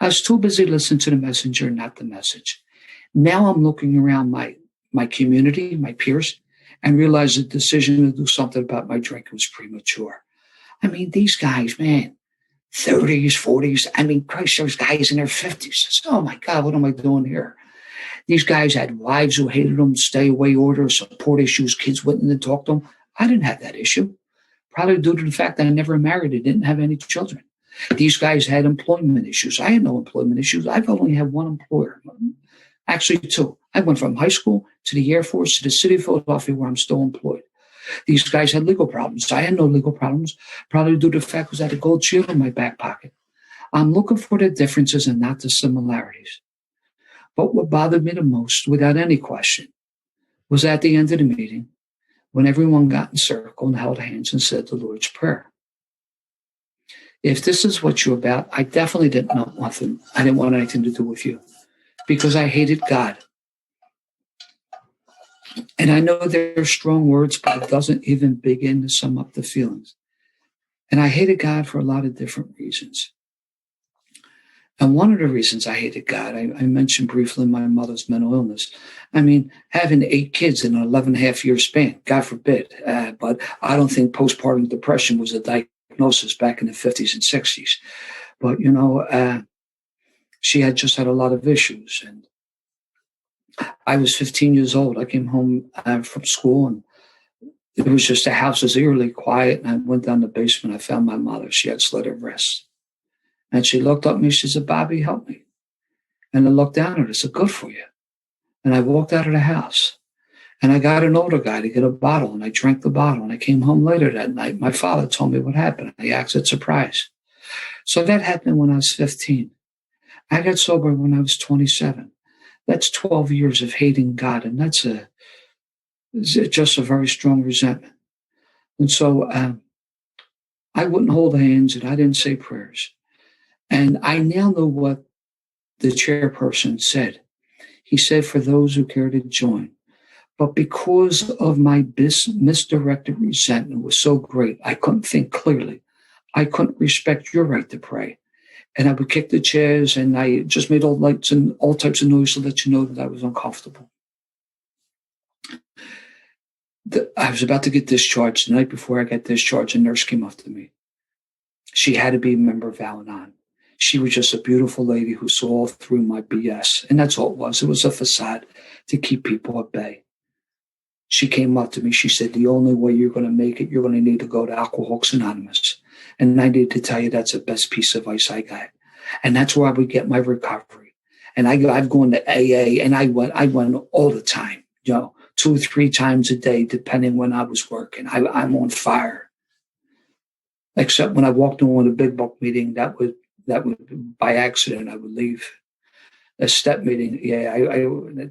I was too busy listening to the messenger, not the message. Now I'm looking around my community, my peers, and realize the decision to do something about my drinking was premature. I mean, these guys, man, 30s, 40s. I mean, Christ, there's guys in their 50s. Oh, my God, what am I doing here? These guys had wives who hated them, stay away orders, support issues, kids wouldn't talk to them. I didn't have that issue, probably due to the fact that I never married and didn't have any children. These guys had employment issues. I had no employment issues. I've only had one employer, actually two. I went from high school to the Air Force to the city of Philadelphia, where I'm still employed. These guys had legal problems. I had no legal problems, probably due to the fact that I had a gold shield in my back pocket. I'm looking for the differences and not the similarities. But what bothered me the most, without any question, was at the end of the meeting, when everyone got in circle and held hands and said the Lord's Prayer. If this is what you're about, I definitely didn't want anything to do with you, because I hated God. And I know they're strong words, but it doesn't even begin to sum up the feelings. And I hated God for a lot of different reasons. And one of the reasons I hated God, I mentioned briefly my mother's mental illness. I mean, having 8 kids in an 11.5-year span, God forbid. But I don't think postpartum depression was a diagnosis back in the 50s and 60s. But, she had just had a lot of issues. And I was 15 years old. I came home from school, and it was just the house was eerily quiet. And I went down the basement. I found my mother. She had slit her wrist. And she looked up at me. She said, "Bobby, help me." And I looked down at her. I said, "Good for you." And I walked out of the house. And I got an older guy to get a bottle. And I drank the bottle. And I came home later that night. My father told me what happened. I acted surprised. So that happened when I was 15. I got sober when I was 27. That's 12 years of hating God. And that's just a very strong resentment. And so I wouldn't hold hands, and I didn't say prayers. And I now know what the chairperson said. He said, "For those who care to join." But because of my misdirected resentment was so great, I couldn't think clearly. I couldn't respect your right to pray. And I would kick the chairs, and I just made all lights and all types of noise to let you know that I was uncomfortable. I was about to get discharged. The night before I got discharged, a nurse came up to me. She had to be a member of Al-Anon. She was just a beautiful lady who saw through my BS. And that's all it was. It was a facade to keep people at bay. She came up to me. She said, "The only way you're going to make it, you're going to need to go to Alcoholics Anonymous." And I need to tell you, that's the best piece of advice I got. And that's where I would get my recovery. And I've gone to AA, and I went all the time, 2 or 3 times a day, depending when I was working. I'm on fire. Except when I walked into a big book meeting, that would by accident, I would leave. A step meeting,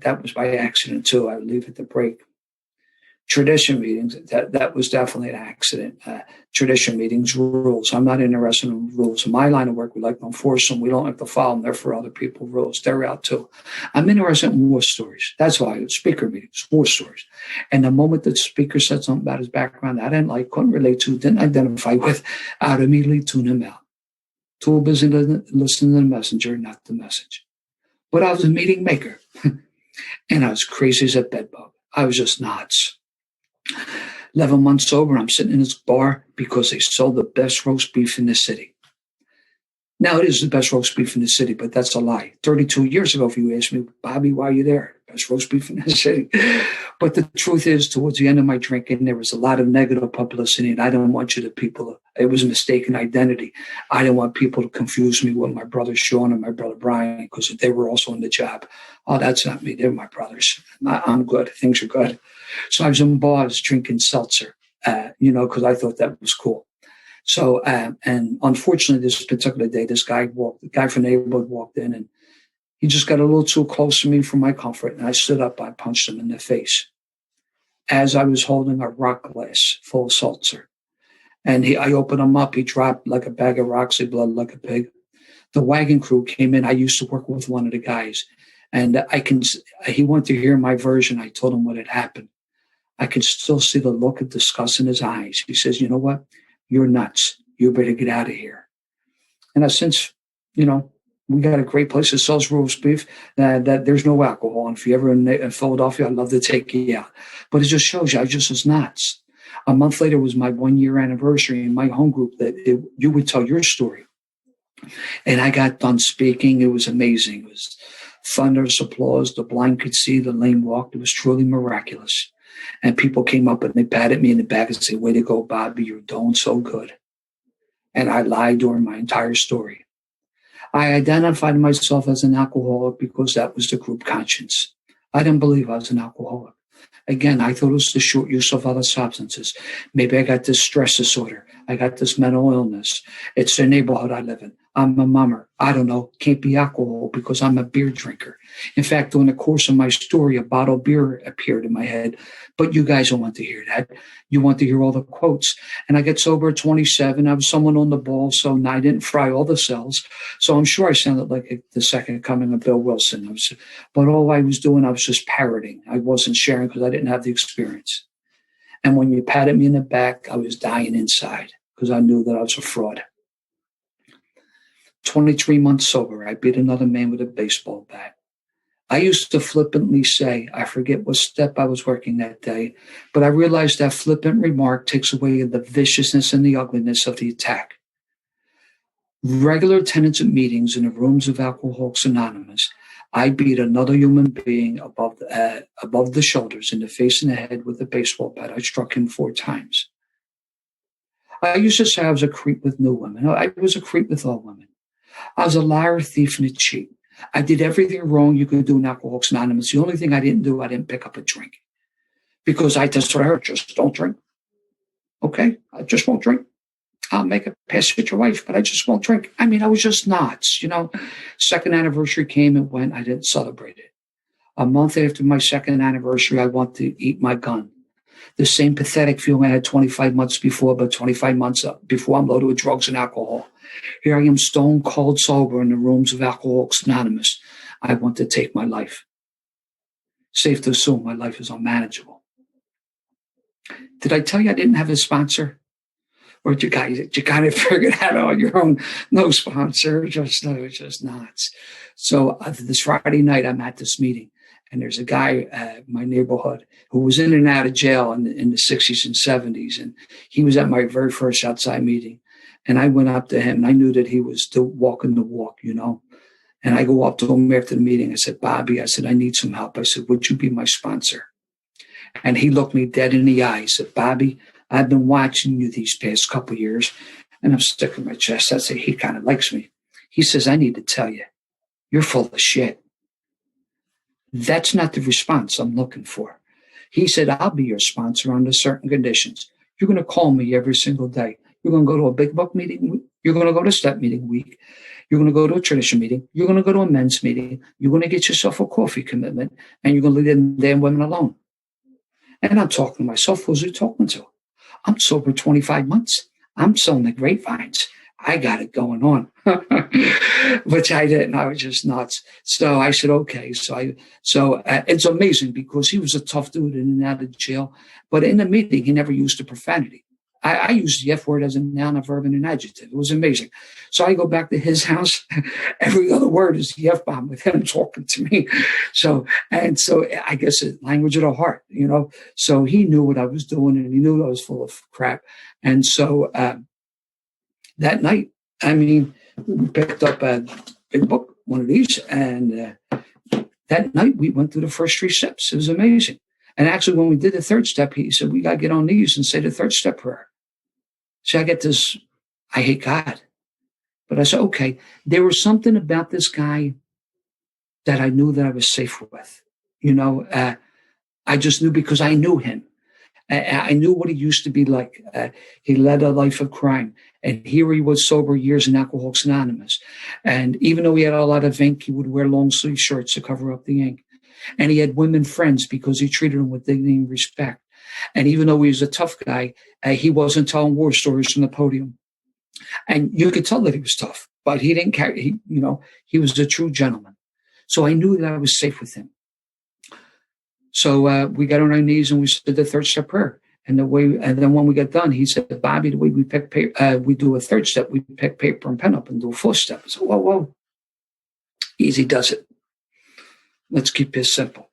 that was by accident too. I would leave at the break. Tradition meetings, that was definitely an accident. Tradition meetings, rules. I'm not interested in rules. In my line of work, we like to enforce them. We don't like to follow them. They're for other people's rules. They're out too. I'm interested in war stories. That's why it's speaker meetings, war stories. And the moment the speaker said something about his background that I didn't like, couldn't relate to, didn't identify with, I'd immediately tune him out. Too busy listening to the messenger, not the message. But I was a meeting maker. And I was crazy as a bedbug. I was just nuts. 11 months sober, I'm sitting in this bar because they sold the best roast beef in the city. Now it is the best roast beef in the city, but that's a lie. 32 years ago, if you asked me, "Bobby, why are you there? Best roast beef in the city." But the truth is, towards the end of my drinking, there was a lot of negative publicity, and I didn't want it was a mistaken identity. I didn't want people to confuse me with my brother Sean and my brother Brian, because they were also in the job. Oh, that's not me. They're my brothers. I'm good. Things are good. So I was in bars drinking seltzer, because I thought that was cool. So, and unfortunately, this particular day, the guy from the neighborhood walked in, and he just got a little too close to me for my comfort. And I stood up, I punched him in the face as I was holding a rock glass full of seltzer. And I opened him up. He dropped like a bag of rocks. He bled like a pig. The wagon crew came in. I used to work with one of the guys, and he wanted to hear my version. I told him what had happened. I could still see the look of disgust in his eyes. He says, "You know what? You're nuts. You better get out of here." And since, we got a great place that sells roast beef, that there's no alcohol. And if you're ever in Philadelphia, I'd love to take you out. But it just shows you, I just was nuts. A month later was my 1-year anniversary in my home group you would tell your story. And I got done speaking. It was amazing. It was thunderous applause. The blind could see, the lame walked. It was truly miraculous. And people came up and they patted me in the back and said, "Way to go, Bobby, you're doing so good." And I lied during my entire story. I identified myself as an alcoholic because that was the group conscience. I didn't believe I was an alcoholic. Again, I thought it was the short use of other substances. Maybe I got this stress disorder. I got this mental illness. It's the neighborhood I live in. I'm a mummer. I don't know. Can't be alcohol because I'm a beer drinker. In fact, during the course of my story, a bottle of beer appeared in my head. But you guys don't want to hear that. You want to hear all the quotes. And I get sober at 27. I was someone on the ball, so I didn't fry all the cells. So I'm sure I sounded like the second coming of Bill Wilson. But all I was doing, I was just parroting. I wasn't sharing because I didn't have the experience. And when you patted me in the back, I was dying inside because I knew that I was a fraud. 23 months sober, I beat another man with a baseball bat. I used to flippantly say, I forget what step I was working that day, but I realized that flippant remark takes away the viciousness and the ugliness of the attack. Regular attendance at meetings in the rooms of Alcoholics Anonymous, I beat another human being above the shoulders, in the face and the head with a baseball bat. I struck him 4 times. I used to say I was a creep with new women. I was a creep with all women. I was a liar, a thief, and a cheat. I did everything wrong you could do in Alcoholics Anonymous. The only thing I didn't do, I didn't pick up a drink. Because I just heard, just don't drink. Okay? I just won't drink. I'll make a pass with your wife, but I just won't drink. I mean, I was just nuts, Second anniversary came and went. I didn't celebrate it. A month after my second anniversary, I wanted to eat my gun. The same pathetic feeling I had 25 months before, but 25 months before I'm loaded with drugs and alcohol. Here I am stone cold sober in the rooms of Alcoholics Anonymous. I want to take my life. Safe to assume my life is unmanageable. Did I tell you I didn't have a sponsor? Or you kind of figured that out on your own? No sponsor, just nuts. So this Friday night, I'm at this meeting. And there's a guy in my neighborhood who was in and out of jail in the 60s and 70s. And he was at my very first outside meeting. And I went up to him, and I knew that he was still walking the walk, And I go up to him after the meeting. I said, "Bobby," I said, "I need some help." I said, "Would you be my sponsor?" And he looked me dead in the eye. He said, "Bobby, I've been watching you these past couple of years." And I'm sticking my chest. I say, he kind of likes me. He says, "I need to tell you, you're full of shit." That's not the response I'm looking for. He said, "I'll be your sponsor under certain conditions. You're going to call me every single day. You're going to go to a big book meeting. You're going to go to step meeting week. You're going to go to a tradition meeting. You're going to go to a men's meeting. You're going to get yourself a coffee commitment, and you're going to leave them damn women alone." And I'm talking to myself. Who's he talking to? I'm sober 25 months. I'm selling the grapevines. I got it going on, which I didn't. I was just nuts. So I said, okay. So it's amazing because he was a tough dude in and out of jail. But in the meeting, he never used a profanity. I used the F word as a noun, a verb, and an adjective. It was amazing. So I go back to his house. Every other word is the F-bomb with him talking to me. So I guess it's language of the heart, So he knew what I was doing, and he knew I was full of crap. And so that night, we picked up a big book, one of these, and that night we went through the first 3 steps. It was amazing. And actually, when we did the 3rd step, he said, "We got to get on knees and say the 3rd step prayer." So I get this, I hate God. But I said, okay, there was something about this guy that I knew that I was safe with. I just knew because I knew him. I knew what he used to be like. He led a life of crime. And here he was sober years in Alcoholics Anonymous. And even though he had a lot of ink, he would wear long sleeve shirts to cover up the ink. And he had women friends because he treated them with dignity and respect. And even though he was a tough guy, he wasn't telling war stories from the podium. And you could tell that he was tough, but he didn't care. He was a true gentleman. So I knew that I was safe with him. So we got on our knees and we said the 3rd step prayer. And then when we got done, he said, "Bobby, the way we pick paper, we do a 3rd step. We pick paper and pen up and do a 4th step." I said, whoa. Easy does it. Let's keep this simple.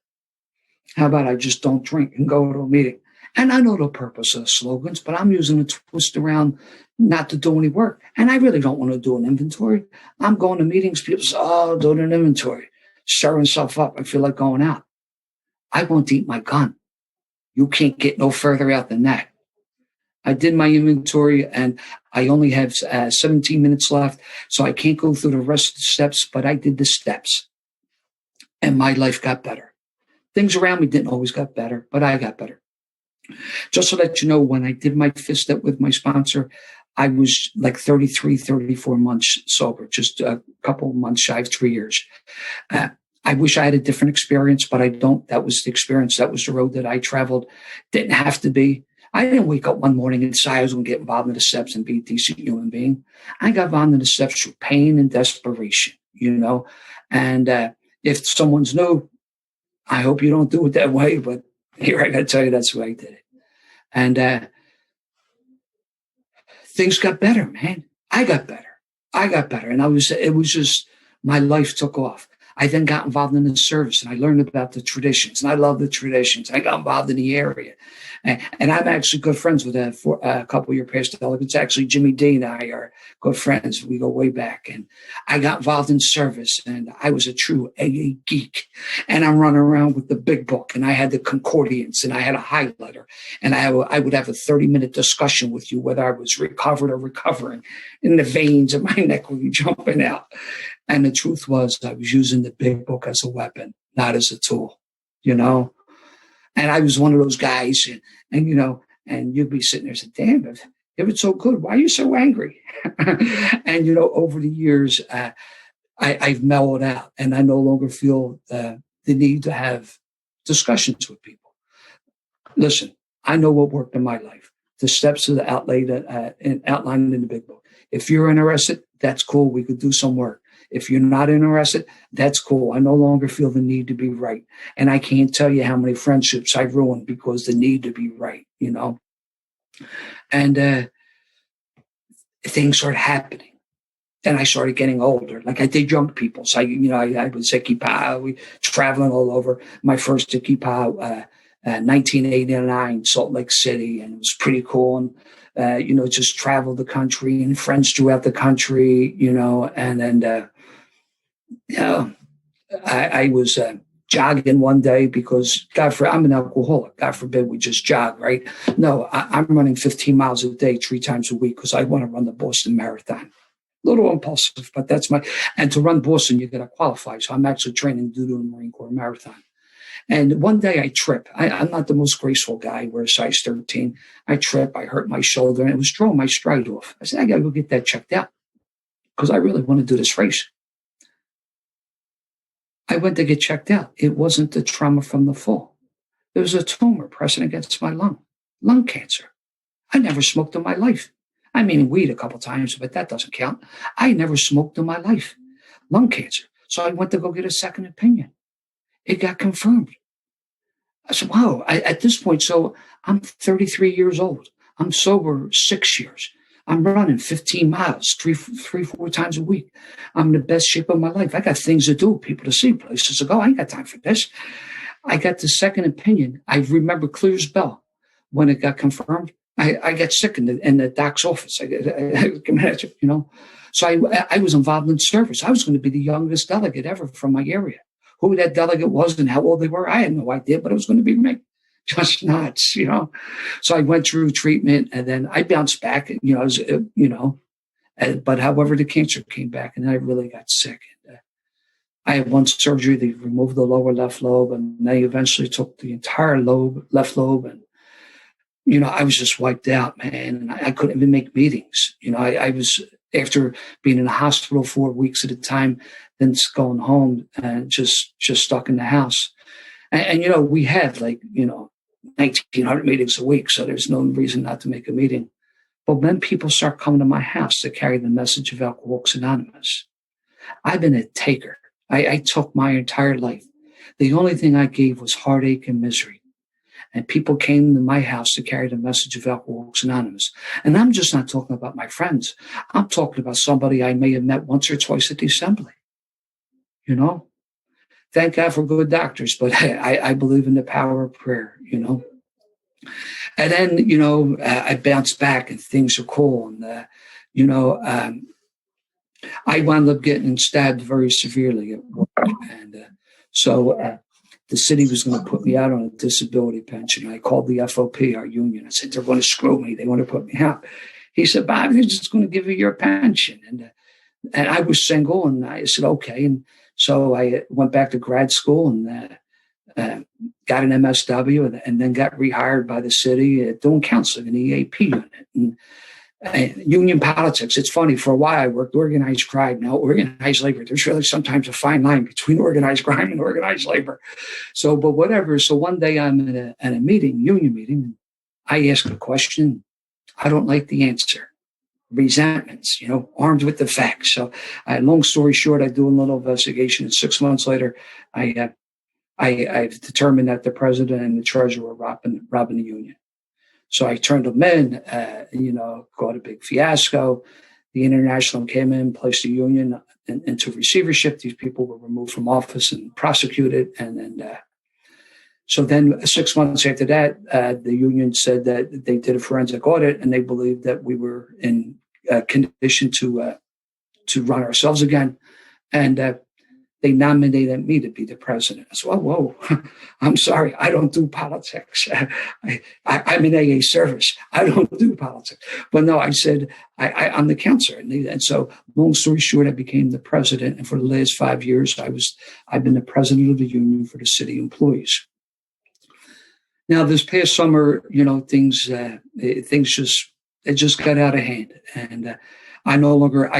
How about I just don't drink and go to a meeting? And I know the purpose of the slogans, but I'm using a twist around not to do any work. And I really don't want to do an inventory. I'm going to meetings. People say, "Oh, doing an inventory." stirring stuff up. I feel like going out. I won't eat my gun. You can't get no further out than that. I did my inventory and I only have 17 minutes left, so I can't go through the rest of the steps, but I did the steps and my life got better. Things around me didn't always get better, but I got better. Just so that you know, when I did my fifth step with my sponsor, I was like 33, 34 months sober, just a couple of months shy of 3 years. I wish I had a different experience, but I don't. That was the experience. That was the road that I traveled. Didn't have to be. I didn't wake up one morning and decide I was going to get involved in the steps and be a decent human being. I got involved in the steps through pain and desperation, And if someone's new, I hope you don't do it that way. But here I got to tell you, that's the way I did it. And things got better, man. I got better. And it was just, my life took off. I then got involved in the service and I learned about the traditions, and I love the traditions. I got involved in the area, and I'm actually good friends with a couple of your past delegates. Actually, Jimmy D and I are good friends. We go way back, and I got involved in service, and I was a true AA geek, and I'm running around with the big book, and I had the concordance, and I had a highlighter, and I would have a 30-minute discussion with you whether I was recovered or recovering, and the veins in my neck would be jumping out. And the truth was, I was using the big book as a weapon, not as a tool, And I was one of those guys, and you'd be sitting there saying, damn, if it's so good, why are you so angry? And, over the years, I've mellowed out, and I no longer feel the need to have discussions with people. Listen, I know what worked in my life. The steps are outlined in the big book. If you're interested, that's cool. We could do some work. If you're not interested, that's cool. I no longer feel the need to be right. And I can't tell you how many friendships I ruined because the need to be right, And things started happening. Then I started getting older. Like I did young people. So, I was Ikipa. We traveling all over. My first Ikipa, 1989, Salt Lake City. And it was pretty cool. And, just traveled the country and friends throughout the country, and then, I was jogging one day because, I'm an alcoholic. God forbid we just jog, right? No, I'm running 15 miles a day, 3 times a week because I want to run the Boston Marathon. A little impulsive, but that's and to run Boston, you got to qualify. So I'm actually training to do the Marine Corps Marathon. And one day I trip. I'm not the most graceful guy. I wear a size 13. I trip. I hurt my shoulder, and it was throwing my stride off. I said, I got to go get that checked out because I really want to do this race. I went to get checked out. It wasn't the trauma from the fall. There was a tumor pressing against my lung cancer. I never smoked in my life. I mean, weed a couple times, but that doesn't count. I never smoked in my life. Lung cancer. So I went to go get a second opinion. It got confirmed. I said, wow, at this point, so I'm 33 years old. I'm sober 6 years. I'm running 15 miles, 4 times a week. I'm in the best shape of my life. I got things to do, people to see, places to go. I ain't got time for this. I got the second opinion. I remember clear as bell when it got confirmed. I got sick in the doc's office. I can imagine, So I was involved in service. I was going to be the youngest delegate ever from my area. Who that delegate was and how old they were, I had no idea, but it was going to be me. Just nuts, So I went through treatment, and then I bounced back, but however, the cancer came back, and I really got sick. And, I had one surgery. They removed the lower left lobe, and they eventually took the entire left lobe. And, I was just wiped out, man. And I couldn't even make meetings. I was, after being in the hospital 4 weeks at a time, then going home and just stuck in the house. And we had 1,900 meetings a week, so there's no reason not to make a meeting. But when people start coming to my house to carry the message of Alcoholics Anonymous, I've been a taker. I took my entire life. The only thing I gave was heartache and misery. And people came to my house to carry the message of Alcoholics Anonymous. And I'm just not talking about my friends. I'm talking about somebody I may have met once or twice at the assembly. Thank God for good doctors, but I believe in the power of prayer, And then, I bounced back and things are cool. And, I wound up getting stabbed very severely at work. And so the city was going to put me out on a disability pension. I called the FOP, our union. I said, they're going to screw me. They want to put me out. He said, Bob, they're just going to give you your pension. And I was single, and I said, okay. And so I went back to grad school and got an MSW and then got rehired by the city doing counseling in the EAP unit. And union politics. It's funny. For a while, I worked organized crime. Now, organized labor. There's really sometimes a fine line between organized crime and organized labor. So, but whatever. So one day I'm at a meeting, union meeting. And I ask a question. I don't like the answer. Resentments, armed with the facts. So, long story short, I do a little investigation. And 6 months later, I've determined that the president and the treasurer were robbing the union. So I turned them in, got a big fiasco. The International came in, placed the union into receivership. These people were removed from office and prosecuted. So then 6 months after that, the union said that they did a forensic audit and they believed that we were in condition to run ourselves again. And they nominated me to be the president. I said, whoa, I'm sorry. I don't do politics. I'm in AA service. I don't do politics. But no, I said, I'm the counselor. And so long story short, I became the president. And for the last 5 years, I've been the president of the union for the city employees. Now, this past summer, things just got out of hand. And I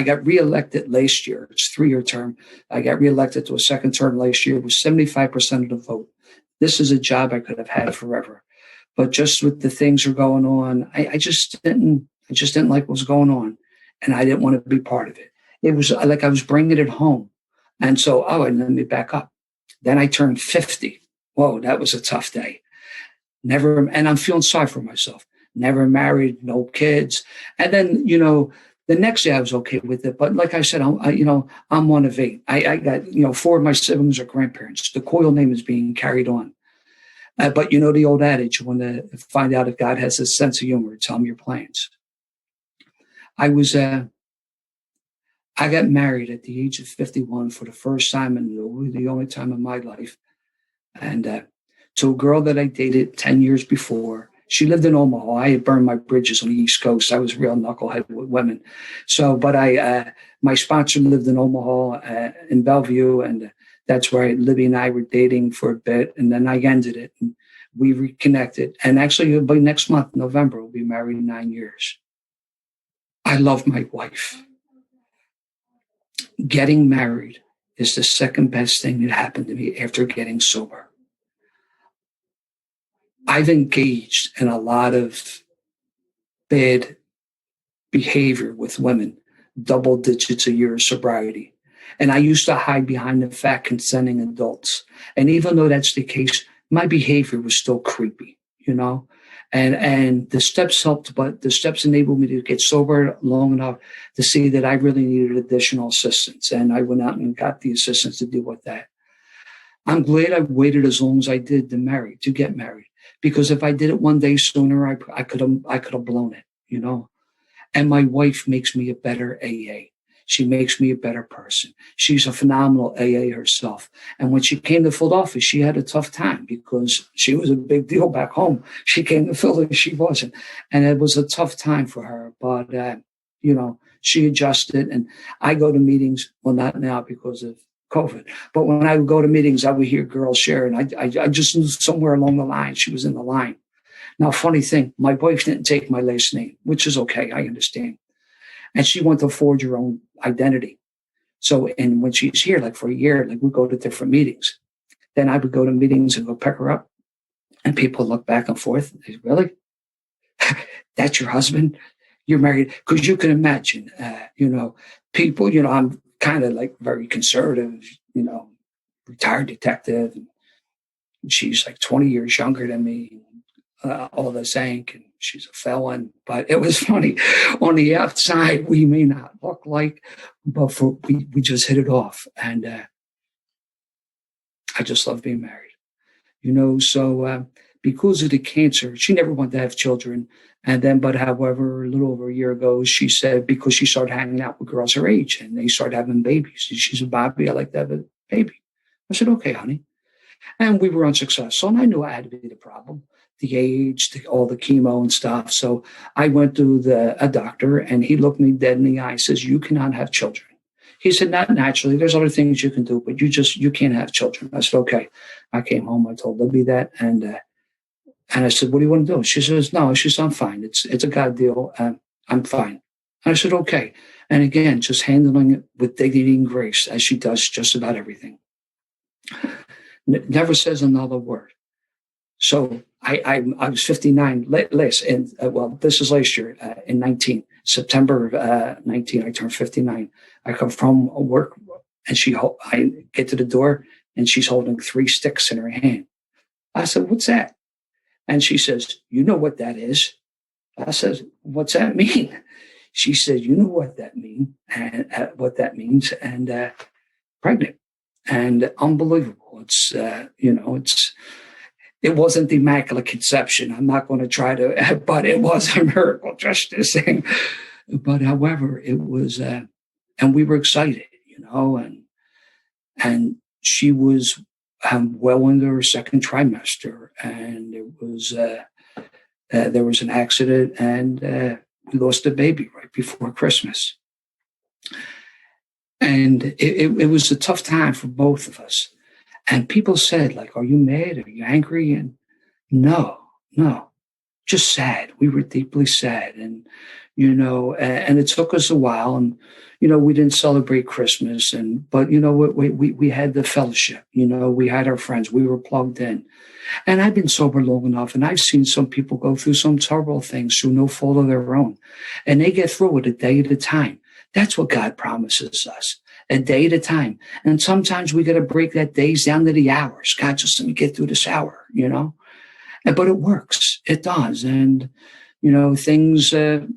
got reelected last year. It's a 3-year term. I got reelected to a second term last year with 75% of the vote. This is a job I could have had forever. But just with the things are going on, I just didn't like what was going on. And I didn't want to be part of it. It was like I was bringing it home. And so, and let me back up. Then I turned 50. Whoa, that was a tough day. And I'm feeling sorry for myself. Never married, no kids. And then, the next day I was okay with it. But like I said, I'm one of 8. I got, 4 of my siblings are grandparents. The Coyle name is being carried on. But the old adage, you want to find out if God has a sense of humor, tell him your plans. I got married at the age of 51 for the first time and the only time in my life. And to a girl that I dated 10 years before. She lived in Omaha. I had burned my bridges on the East Coast. I was a real knucklehead with women. So, but my sponsor lived in Omaha, in Bellevue, and that's where Libby and I were dating for a bit. And then I ended it, and we reconnected. And actually, by next month, November, we'll be married 9 years. I love my wife. Getting married is the second best thing that happened to me after getting sober. I've engaged in a lot of bad behavior with women, double digits a year of sobriety. And I used to hide behind the fact consenting adults. And even though that's the case, my behavior was still creepy, and the steps helped, but the steps enabled me to get sober long enough to see that I really needed additional assistance. And I went out and got the assistance to deal with that. I'm glad I waited as long as I did to get married. Because if I did it one day sooner, I could have blown it, And my wife makes me a better AA. She makes me a better person. She's a phenomenal AA herself. And when she came to Philadelphia, she had a tough time because she was a big deal back home. She came to Philadelphia, she wasn't. And it was a tough time for her. But, she adjusted. And I go to meetings, well, not now because of COVID. But when I would go to meetings, I would hear girls share, and I just knew somewhere along the line, she was in the line. Now, funny thing, my wife didn't take my last name, which is okay. I understand. And she wanted to forge her own identity. So, and when she's here, like for a year, we go to different meetings. Then I would go to meetings and go pick her up. And people look back and forth. They say, really? That's your husband? You're married? Because you can imagine, people, I'm kind of like very conservative, retired detective. And she's like 20 years younger than me, all this ink, and she's a felon. But it was funny. On the outside, we may not look like, but we just hit it off. And I just love being married, So because of the cancer, she never wanted to have children. And then, but however, a little over a year ago, she said, because she started hanging out with girls her age and they started having babies. And she said, Bobby, I'd like to have a baby. I said, okay, honey. And we were unsuccessful. And I knew I had to be the problem, the age, all the chemo and stuff. So I went to a doctor and he looked me dead in the eye, says, you cannot have children. He said, not naturally. There's other things you can do, but you can't have children. I said, okay. I came home. I told Libby that. And I said, what do you want to do? She says, no. She said, I'm fine. It's a God deal. I'm fine. And I said, okay. And again, just handling it with dignity and grace as she does just about everything. Never says another word. So I was 59 last, and this is last year in 19, September of 19, I turned 59. I come from work and I get to the door and she's holding 3 sticks in her hand. I said, what's that? And she says, you know what that is? I said, what's that mean? She said, you know what that means, and pregnant, and unbelievable. It's it wasn't the Immaculate Conception. I'm not going to try to, but it was a miracle, just the same. But however, it was, and we were excited, and she was well into her second trimester, and it was there was an accident, and we lost a baby right before Christmas, and it was a tough time for both of us. And people said, like, "Are you mad? Are you angry?" And no, just sad. We were deeply sad, and and it took us a while, and we didn't celebrate Christmas, but we had the fellowship. We had our friends. We were plugged in, and I've been sober long enough, and I've seen some people go through some terrible things through no fault of their own, and they get through it a day at a time. That's what God promises us. A day at a time. And sometimes we got to break that days down to the hours. God, just let me get through this hour, But it works. It does. And, things, and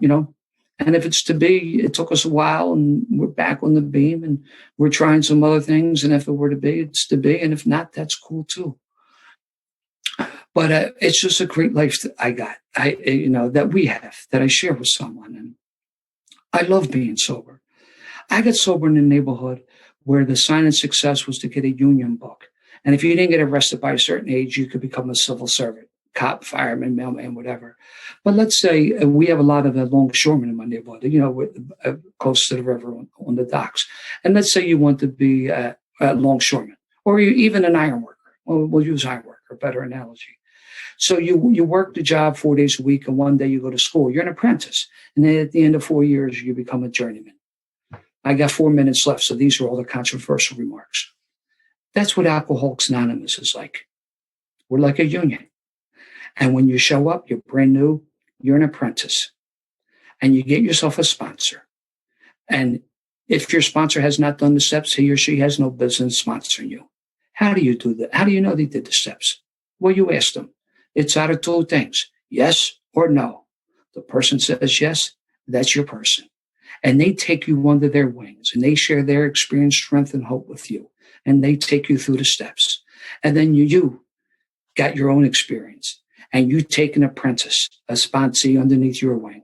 if it's to be, it took us a while and we're back on the beam and we're trying some other things. And if it were to be, it's to be. And if not, that's cool too. But it's just a great life that I got, that we have, that I share with someone. And I love being sober. I got sober in a neighborhood where the sign of success was to get a union book. And if you didn't get arrested by a certain age, you could become a civil servant, cop, fireman, mailman, whatever. But let's say we have a lot of longshoremen in my neighborhood, close to the river on the docks. And let's say you want to be a longshoreman or even an iron worker. Well, we'll use iron worker, a better analogy. So you work the job 4 days a week, and one day you go to school. You're an apprentice. And then at the end of 4 years, you become a journeyman. I got 4 minutes left, so these are all the controversial remarks. That's what Alcoholics Anonymous is like. We're like a union. And when you show up, you're brand new, you're an apprentice. And you get yourself a sponsor. And if your sponsor has not done the steps, he or she has no business sponsoring you. How do you do that? How do you know they did the steps? Well, you ask them. It's out of 2 things, yes or no. The person says yes, that's your person. And they take you under their wings and they share their experience, strength, and hope with you. And they take you through the steps. And then you got your own experience and you take an apprentice, a sponsee underneath your wing.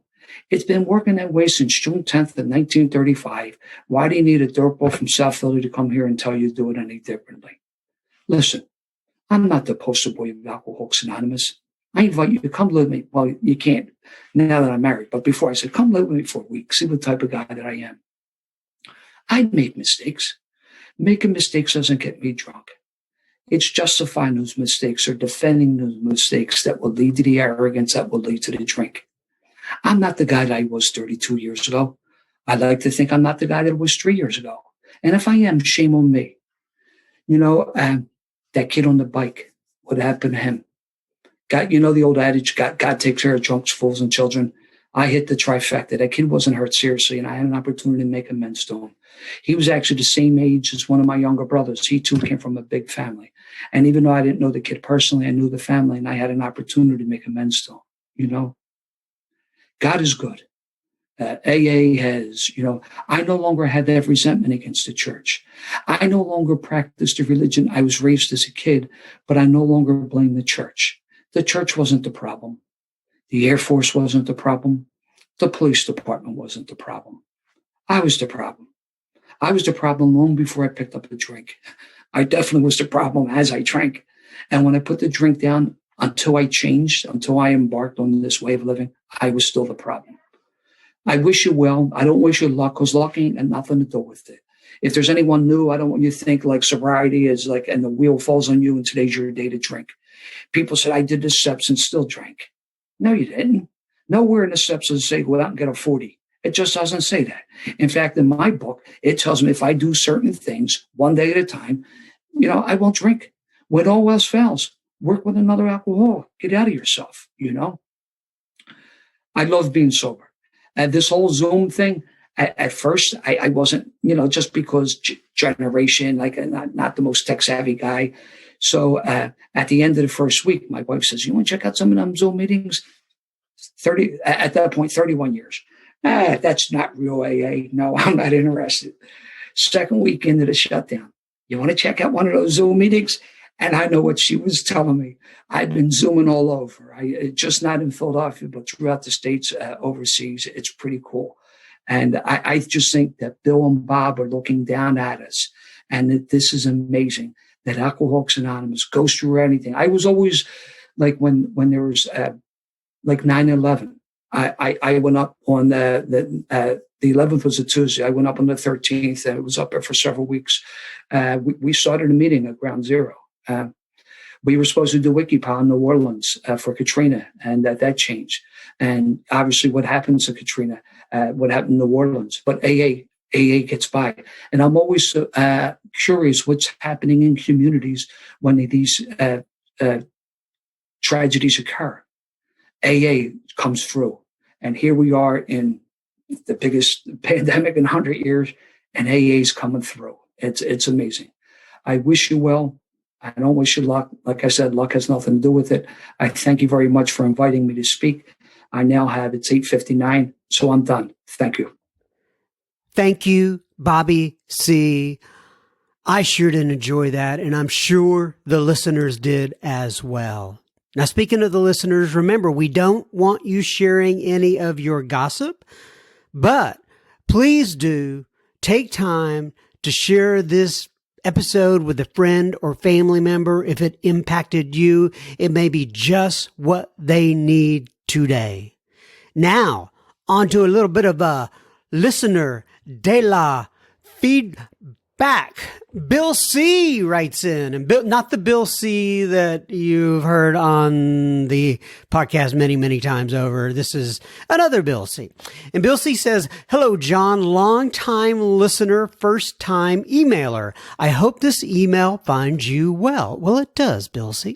It's been working that way since June 10th of 1935. Why do you need a dirtball from South Philly to come here and tell you to do it any differently? Listen, I'm not the poster boy of Alcoholics Anonymous. I invite you to come live with me. Well, you can't now that I'm married. But before I said, come live with me for a week. See what type of guy that I am. I make mistakes. Making mistakes doesn't get me drunk. It's justifying those mistakes or defending those mistakes that will lead to the arrogance that will lead to the drink. I'm not the guy that I was 32 years ago. I like to think I'm not the guy that I was 3 years ago. And if I am, shame on me. That kid on the bike, what happened to him? God, the old adage, God takes care of drunks, fools, and children. I hit the trifecta. That kid wasn't hurt seriously, and I had an opportunity to make amends to him. He was actually the same age as one of my younger brothers. He, too, came from a big family. And even though I didn't know the kid personally, I knew the family, and I had an opportunity to make amends to him, God is good. AA has, I no longer had that resentment against the church. I no longer practiced the religion I was raised as a kid, but I no longer blame the church. The church wasn't the problem. The Air Force wasn't the problem. The police department wasn't the problem. I was the problem. I was the problem long before I picked up a drink. I definitely was the problem as I drank. And when I put the drink down, until I changed, until I embarked on this way of living, I was still the problem. I wish you well. I don't wish you luck, because luck ain't got nothing to do with it. If there's anyone new, I don't want you to think like sobriety is like, and the wheel falls on you and today's your day to drink. People said, I did the steps and still drank. No, you didn't. Nowhere in the steps does it say go out and get a 40. It just doesn't say that. In fact, in my book, it tells me if I do certain things one day at a time, I won't drink. When all else fails, work with another alcoholic. Get out of yourself, I love being sober. And this whole Zoom thing, at first, I wasn't, just because generation, like not the most tech savvy guy. So at the end of the first week, my wife says, you want to check out some of them Zoom meetings? At that point, 31 years. That's not real AA. No, I'm not interested. Second week into the shutdown, you want to check out one of those Zoom meetings? And I know what she was telling me. I've been Zooming all over. Just not in Philadelphia, but throughout the states, overseas. It's pretty cool. And I just think that Bill and Bob are looking down at us, and that this is amazing that Alcoholics Anonymous goes through anything. I was always like when there was like 9/11. I went up on the 11th was a Tuesday. I went up on the 13th, and it was up there for several weeks. We started a meeting at Ground Zero. We were supposed to do WikiPod in New Orleans for Katrina, and that changed. And obviously what happened to Katrina, what happened in New Orleans. But AA gets by. And I'm always curious what's happening in communities when these tragedies occur. AA comes through. And here we are in the biggest pandemic in 100 years, and AA is coming through. It's amazing. I wish you well. I don't wish you luck. Like I said, luck has nothing to do with it. I thank you very much for inviting me to speak. I now have, it's 8:59, so I'm done. Thank you. Thank you, Bobby C. I sure did enjoy that, and I'm sure the listeners did as well. Now, speaking of the listeners, remember, we don't want you sharing any of your gossip, but please do take time to share this episode with a friend or family member. If it impacted you, it may be just what they need today. Now, on to a little bit of a listener de la feedback. Bill C writes in, and not the Bill C that you've heard on the podcast many, many times over. This is another Bill C. And Bill C says, hello, John, long-time listener, first-time emailer. I hope this email finds you well. Well, it does, Bill C.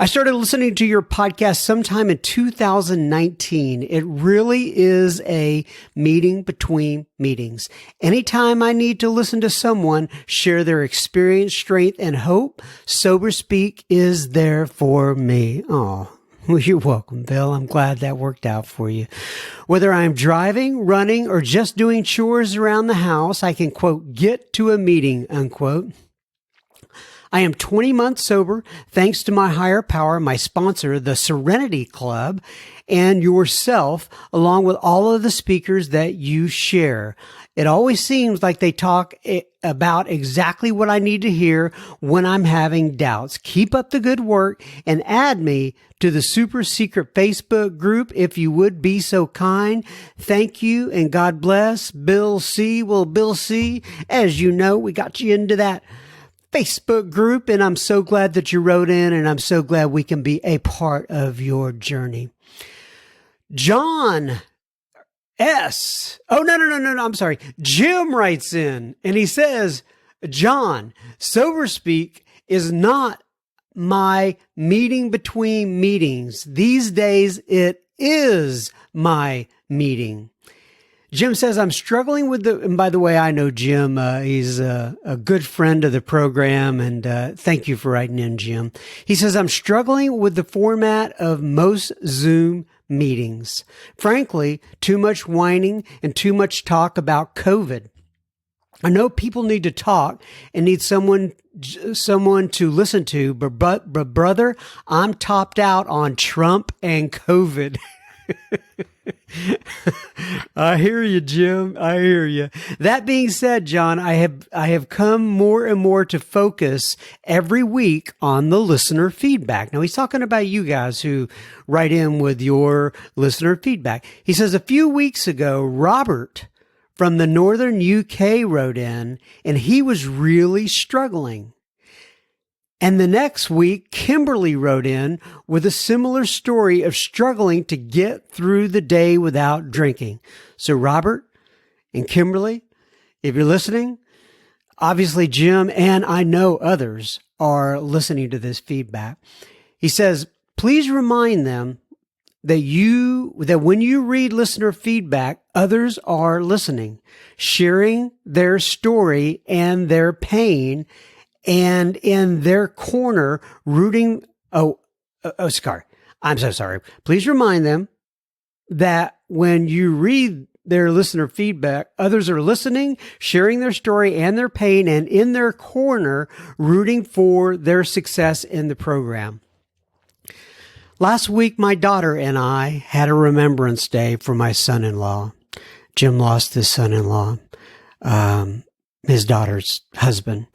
I started listening to your podcast sometime in 2019. It really is a meeting between meetings. Anytime I need to listen to someone share their experience, strength, and hope, Sober Speak is there for me. Oh, well, you're welcome, Bill. I'm glad that worked out for you. Whether I'm driving, running, or just doing chores around the house, I can, quote, get to a meeting, unquote. I am 20 months sober, thanks to my higher power, my sponsor, the Serenity Club, and yourself, along with all of the speakers that you share. It always seems like they talk about exactly what I need to hear when I'm having doubts. Keep up the good work and add me to the super secret Facebook group if you would be so kind. Thank you and God bless. Bill C. Well, Bill C., as you know, we got you into that Facebook group, and I'm so glad that you wrote in, and I'm so glad we can be a part of your journey. John S. Oh, no. I'm sorry. Jim writes in, and he says, John, Sober Speak is not my meeting between meetings. These days, it is my meeting. Jim says, I'm struggling with and by the way, I know Jim, he's a good friend of the program, and thank you for writing in, Jim. He says, I'm struggling with the format of most Zoom meetings. Frankly, too much whining and too much talk about COVID. I know people need to talk and need someone to listen to, but brother, I'm topped out on Trump and COVID. I hear you, Jim. I hear you. That being said, John, I have come more and more to focus every week on the listener feedback. Now, he's talking about you guys who write in with your listener feedback. He says a few weeks ago, Robert from the northern UK wrote in, and he was really struggling. And the next week, Kimberly wrote in with a similar story of struggling to get through the day without drinking. So Robert and Kimberly, if you're listening, obviously Jim and I know others are listening to this feedback. He says, please remind them that when you read listener feedback, others are listening, sharing their story and their pain, and in their corner, rooting. Sorry. I'm so sorry. Please remind them that when you read their listener feedback, others are listening, sharing their story and their pain, and in their corner, rooting for their success in the program. Last week, my daughter and I had a remembrance day for my son-in-law. Jim lost his son-in-law, his daughter's husband.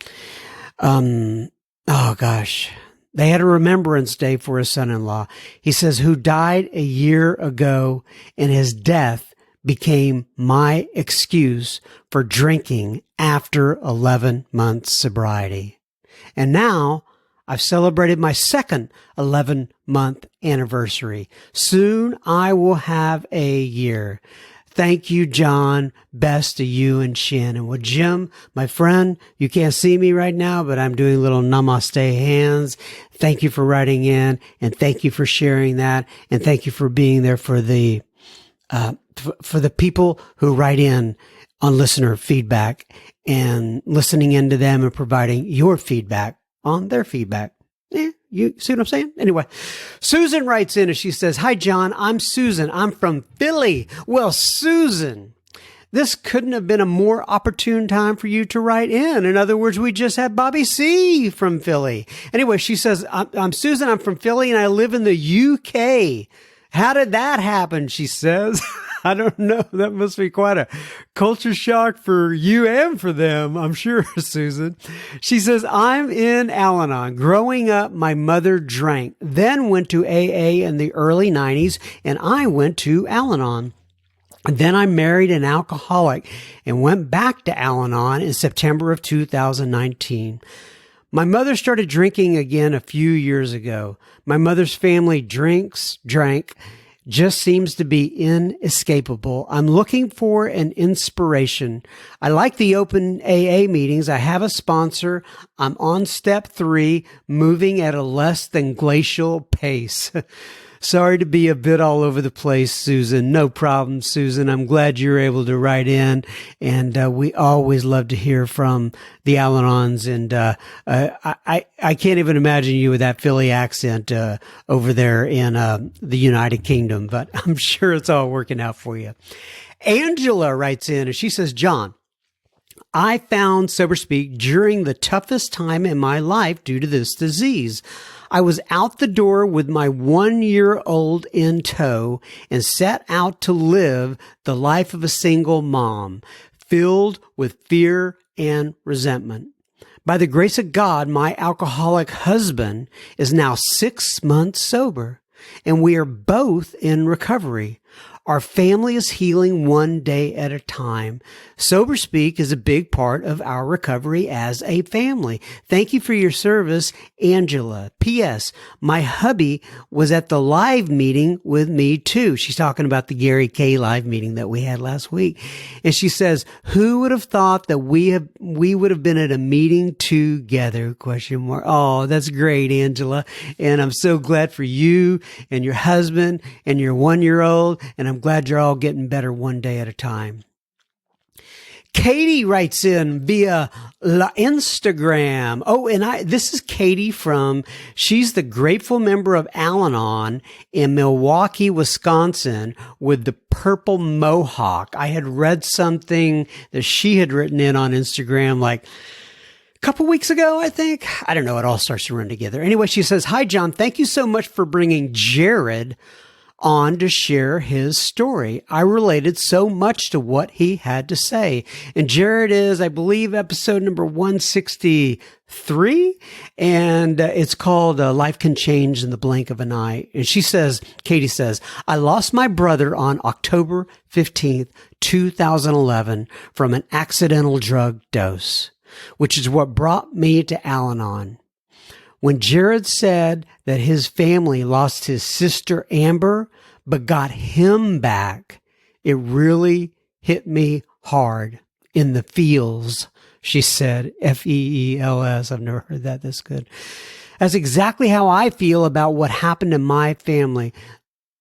Oh gosh, they had a remembrance day for his son-in-law. He says, who died a year ago, and his death became my excuse for drinking after 11 months sobriety. And now I've celebrated my second 11-month anniversary. Soon I will have a year. Thank you, John. Best to you and Shannon. Well, Jim, my friend, you can't see me right now, but I'm doing little namaste hands. Thank you for writing in, and thank you for sharing that, and thank you for being there for the people who write in on listener feedback and listening into them and providing your feedback on their feedback. You see what I'm saying? Anyway, Susan writes in and she says, hi, John, I'm Susan. I'm from Philly. Well, Susan, this couldn't have been a more opportune time for you to write in. In other words, we just had Bobby C. from Philly. Anyway, she says, I'm Susan. I'm from Philly and I live in the UK. How did that happen? She says. I don't know. That must be quite a culture shock for you and for them, I'm sure, Susan. She says, I'm in Al-Anon. Growing up, my mother drank, then went to AA in the early 90s, and I went to Al-Anon. Then I married an alcoholic and went back to Al-Anon in September of 2019. My mother started drinking again a few years ago. My mother's family drank, just seems to be inescapable. I'm looking for an inspiration. I like the open AA meetings. I have a sponsor. I'm on step 3, moving at a less than glacial pace. Sorry to be a bit all over the place, Susan. No problem, Susan. I'm glad you're able to write in, and we always love to hear from the Al-Anons. And I can't even imagine you with that Philly accent over there in the United Kingdom, but I'm sure it's all working out for you. Angela writes in, and she says, John, I found Sober Speak during the toughest time in my life due to this disease. I was out the door with my 1-year-old in tow and set out to live the life of a single mom, filled with fear and resentment. By the grace of God, my alcoholic husband is now 6 months sober, and we are both in recovery. Our family is healing one day at a time. Sober Speak is a big part of our recovery as a family. Thank you for your service, Angela. P.S. My hubby was at the live meeting with me too. She's talking about the Gary K live meeting that we had last week. And she says, who would have thought that we would have been at a meeting together? ? Oh, that's great, Angela. And I'm so glad for you and your husband and your 1-year-old. And I'm glad you're all getting better one day at a time. Katie writes in via Instagram. Oh, and this is Katie she's the grateful member of Al-Anon in Milwaukee, Wisconsin with the purple mohawk. I had read something that she had written in on Instagram like a couple weeks ago, I think. I don't know. It all starts to run together. Anyway, she says, hi, John. Thank you so much for bringing Jared on to share his story. I related so much to what he had to say. And Jared is, I believe, episode number 163. And it's called Life Can Change in the Blink of an Eye. And Katie says, I lost my brother on October 15th, 2011 from an accidental drug dose, which is what brought me to Al-Anon. When Jared said that his family lost his sister Amber, but got him back, it really hit me hard in the feels, she said, Feels. I've never heard that this good. That's exactly how I feel about what happened to my family.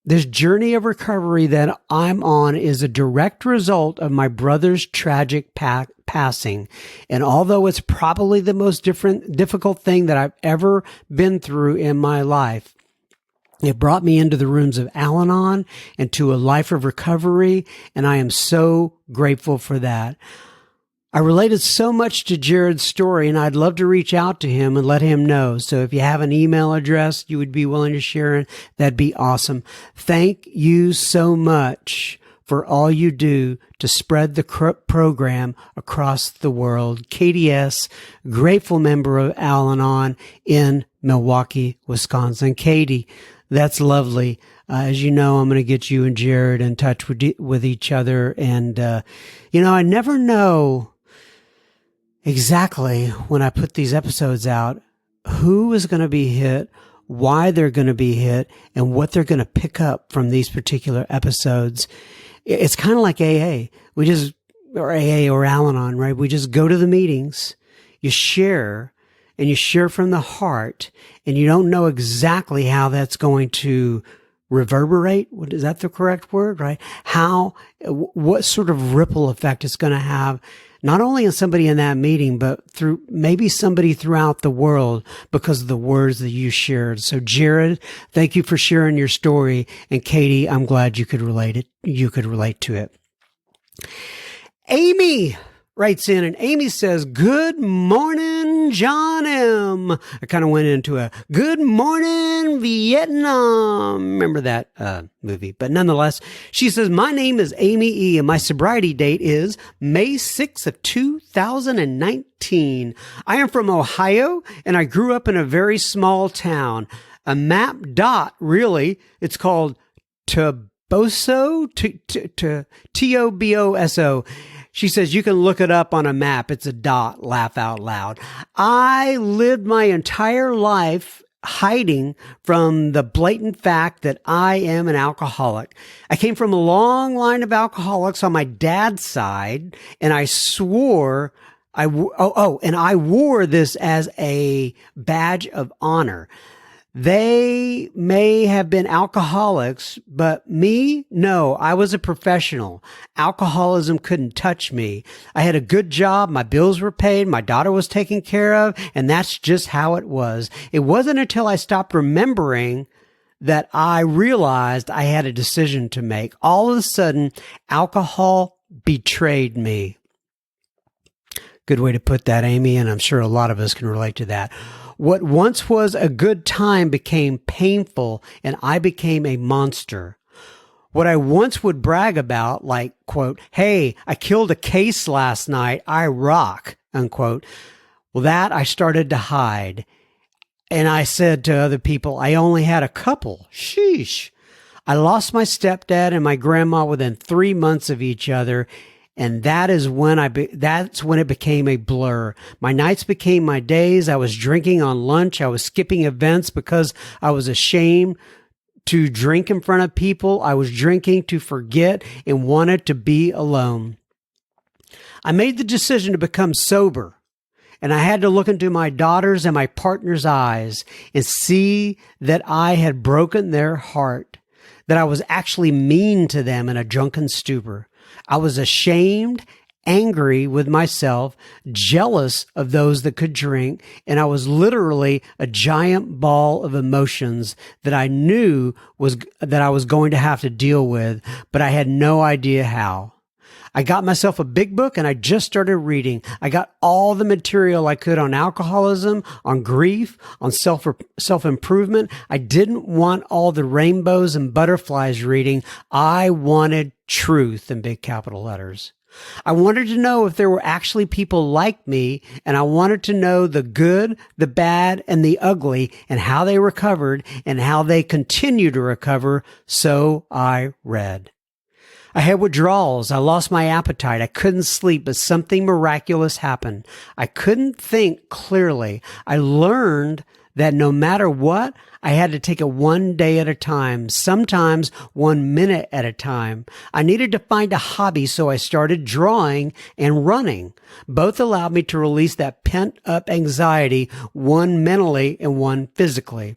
This journey of recovery that I'm on is a direct result of my brother's tragic passing. And although it's probably the most difficult thing that I've ever been through in my life, it brought me into the rooms of Al-Anon and to a life of recovery. And I am so grateful for that. I related so much to Jared's story, and I'd love to reach out to him and let him know. So if you have an email address you would be willing to share, that'd be awesome. Thank you so much for all you do to spread the program across the world. KDS, grateful member of Al-Anon in Milwaukee, Wisconsin. Katie, that's lovely. As you know, I'm going to get you and Jared in touch with each other. And, I never know exactly when I put these episodes out, who is going to be hit, why they're going to be hit, and what they're going to pick up from these particular episodes. It's kind of like AA. Or AA or Al-Anon, right? We just go to the meetings, you share, and you share from the heart, and you don't know exactly how that's going to reverberate. Is that the correct word, right? What sort of ripple effect it's going to have, not only on somebody in that meeting, but through maybe somebody throughout the world because of the words that you shared. So Jared, thank you for sharing your story. And Katie, I'm glad you could relate to it. Amy writes in, and Amy says, good morning, John M. I kind of went into a good morning, Vietnam. Remember that movie. But nonetheless, she says, my name is Amy E. and my sobriety date is May 6th of 2019. I am from Ohio and I grew up in a very small town. A map dot, really. It's called Toboso, Toboso. She says, you can look it up on a map. It's a dot. Laugh out loud. I lived my entire life hiding from the blatant fact that I am an alcoholic. I came from a long line of alcoholics on my dad's side, and I swore and I wore this as a badge of honor. They may have been alcoholics, but me, no, I was a professional. Alcoholism couldn't touch me. I had a good job. My bills were paid. My daughter was taken care of. And that's just how it was. It wasn't until I stopped remembering that I realized I had a decision to make. All of a sudden, alcohol betrayed me. Good way to put that, Amy. And I'm sure a lot of us can relate to that. What once was a good time became painful, and I became a monster. What I once would brag about, like, quote, hey, I killed a case last night, I rock, unquote. Well, that I started to hide. And I said to other people, I only had a couple. Sheesh. I lost my stepdad and my grandma within 3 months of each other. And that's when it became a blur. My nights became my days. I was drinking on lunch. I was skipping events because I was ashamed to drink in front of people. I was drinking to forget and wanted to be alone. I made the decision to become sober, and I had to look into my daughter's and my partner's eyes and see that I had broken their heart, that I was actually mean to them in a drunken stupor. I was ashamed, angry with myself, jealous of those that could drink, and I was literally a giant ball of emotions that I knew that I was going to have to deal with, but I had no idea how. I got myself a big book and I just started reading. I got all the material I could on alcoholism, on grief, on self-improvement. I didn't want all the rainbows and butterflies reading. I wanted truth in big capital letters. I wanted to know if there were actually people like me, and I wanted to know the good, the bad, and the ugly, and how they recovered and how they continue to recover. So I read. I had withdrawals. I lost my appetite. I couldn't sleep, but something miraculous happened. I couldn't think clearly. I learned that no matter what, I had to take it one day at a time, sometimes 1 minute at a time. I needed to find a hobby, so I started drawing and running. Both allowed me to release that pent-up anxiety, one mentally and one physically.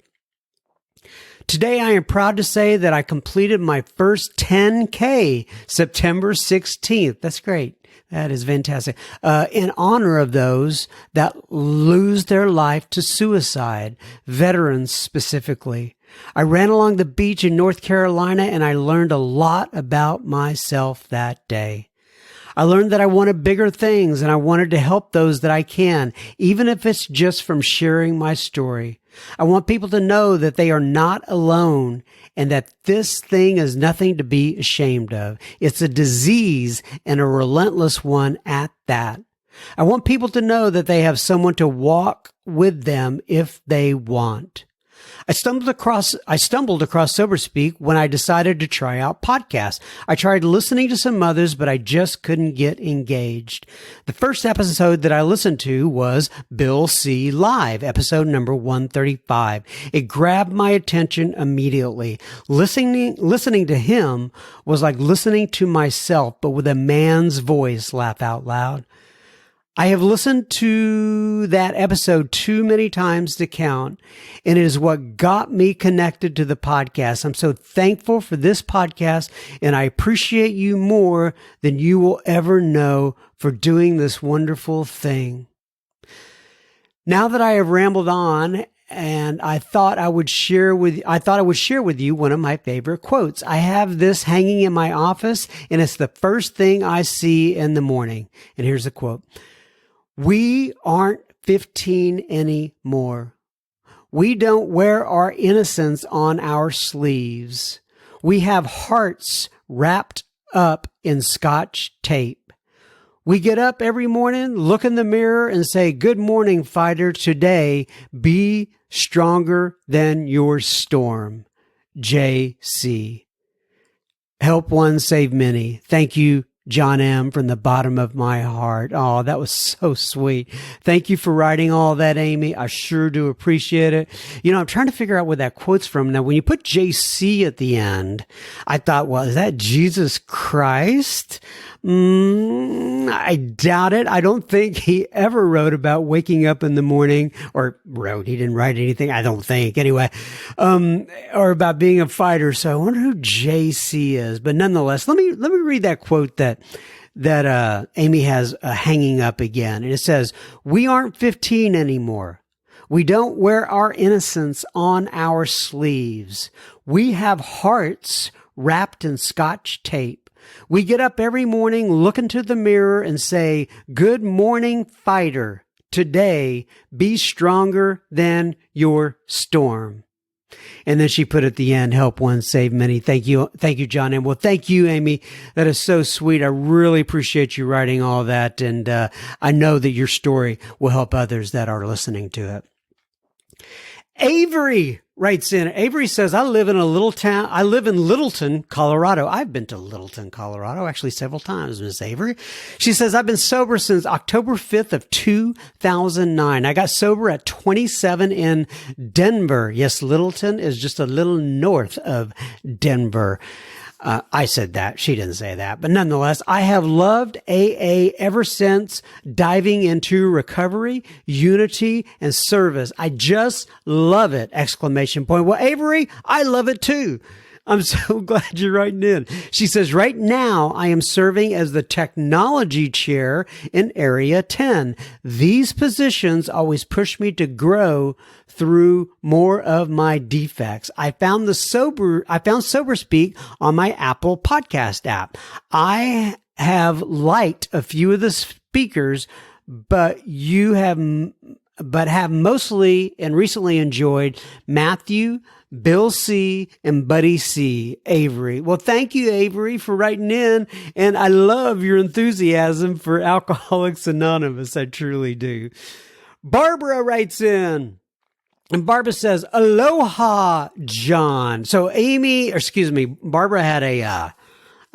Today, I am proud to say that I completed my first 10K September 16th. That's great. That is fantastic. In honor of those that lose their life to suicide, veterans specifically. I ran along the beach in North Carolina and I learned a lot about myself that day. I learned that I wanted bigger things and I wanted to help those that I can, even if it's just from sharing my story. I want people to know that they are not alone and that this thing is nothing to be ashamed of. It's a disease and a relentless one at that. I want people to know that they have someone to walk with them if they want. I stumbled across SoberSpeak when I decided to try out podcasts. I tried listening to some others, but I just couldn't get engaged. The first episode that I listened to was Bill C. Live, episode number 135. It grabbed my attention immediately. Listening to him was like listening to myself, but with a man's voice, laugh out loud. I have listened to that episode too many times to count, and it is what got me connected to the podcast. I'm so thankful for this podcast, and I appreciate you more than you will ever know for doing this wonderful thing. Now that I have rambled on, and I thought I would share with you one of my favorite quotes. I have this hanging in my office, and it's the first thing I see in the morning. And here's the quote. We aren't 15 anymore. We don't wear our innocence on our sleeves. We have hearts wrapped up in Scotch tape. We get up every morning, look in the mirror and say, "Good morning, fighter. Today, be stronger than your storm." J.C. Help one, save many. Thank you, John M., from the bottom of my heart. Oh, that was so sweet. Thank you for writing all that, Amy. I sure do appreciate it. You know, I'm trying to figure out where that quote's from. Now, when you put JC at the end, I thought, well, is that Jesus Christ? I doubt it. I don't think he ever wrote about waking up in the morning, or he didn't write anything, I don't think, anyway, or about being a fighter. So I wonder who JC is. But nonetheless, let me read that quote that Amy has hanging up again. And it says, "We aren't 15 anymore. We don't wear our innocence on our sleeves. We have hearts wrapped in Scotch tape. We get up every morning, look into the mirror and say, 'Good morning, fighter. Today, be stronger than your storm.'" And then she put at the end, "Help one, save many." Thank you, John. And well, thank you, Amy. That is so sweet. I really appreciate you writing all that. And I know that your story will help others that are listening to it. Avery writes in. Avery says, I live in Littleton, Colorado. I've been to Littleton, Colorado, actually several times, Miss Avery. She says, I've been sober since October 5th of 2009. I got sober at 27 in Denver. Yes, Littleton is just a little north of Denver. I said that. She didn't say that. But nonetheless, I have loved AA ever since diving into recovery, unity, and service. I just love it! Exclamation point. Well, Avery, I love it too. I'm so glad you're writing in. She says, right now I am serving as the technology chair in Area 10. These positions always push me to grow through more of my defects. I found SoberSpeak on my Apple podcast app. I have liked a few of the speakers, but have mostly and recently enjoyed Matthew, Bill C, and Buddy C. Avery. Well, thank you, Avery, for writing in. And I love your enthusiasm for Alcoholics Anonymous. I truly do. Barbara writes in. And Barbara says, "Aloha, John." So Barbara had a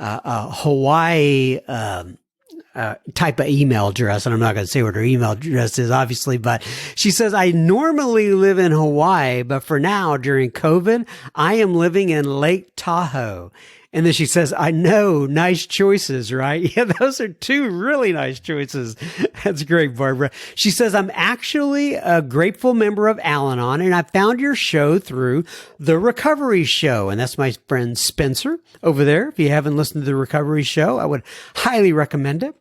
Hawaii type of email address, and I'm not going to say what her email address is, obviously, but she says, "I normally live in Hawaii, but for now, during COVID, I am living in Lake Tahoe." And then she says, "I know, nice choices, right?" Yeah, those are two really nice choices. That's great, Barbara. She says, "I'm actually a grateful member of Al-Anon, and I found your show through The Recovery Show." And that's my friend Spencer over there. If you haven't listened to The Recovery Show, I would highly recommend it.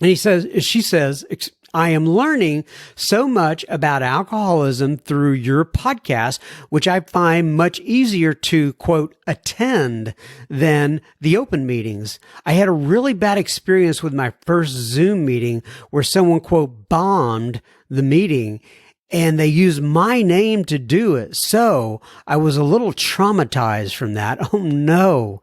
And she says, "I am learning so much about alcoholism through your podcast, which I find much easier to, quote, attend than the open meetings. I had a really bad experience with my first Zoom meeting where someone, quote, bombed the meeting, and they used my name to do it. So I was a little traumatized from that. Oh no.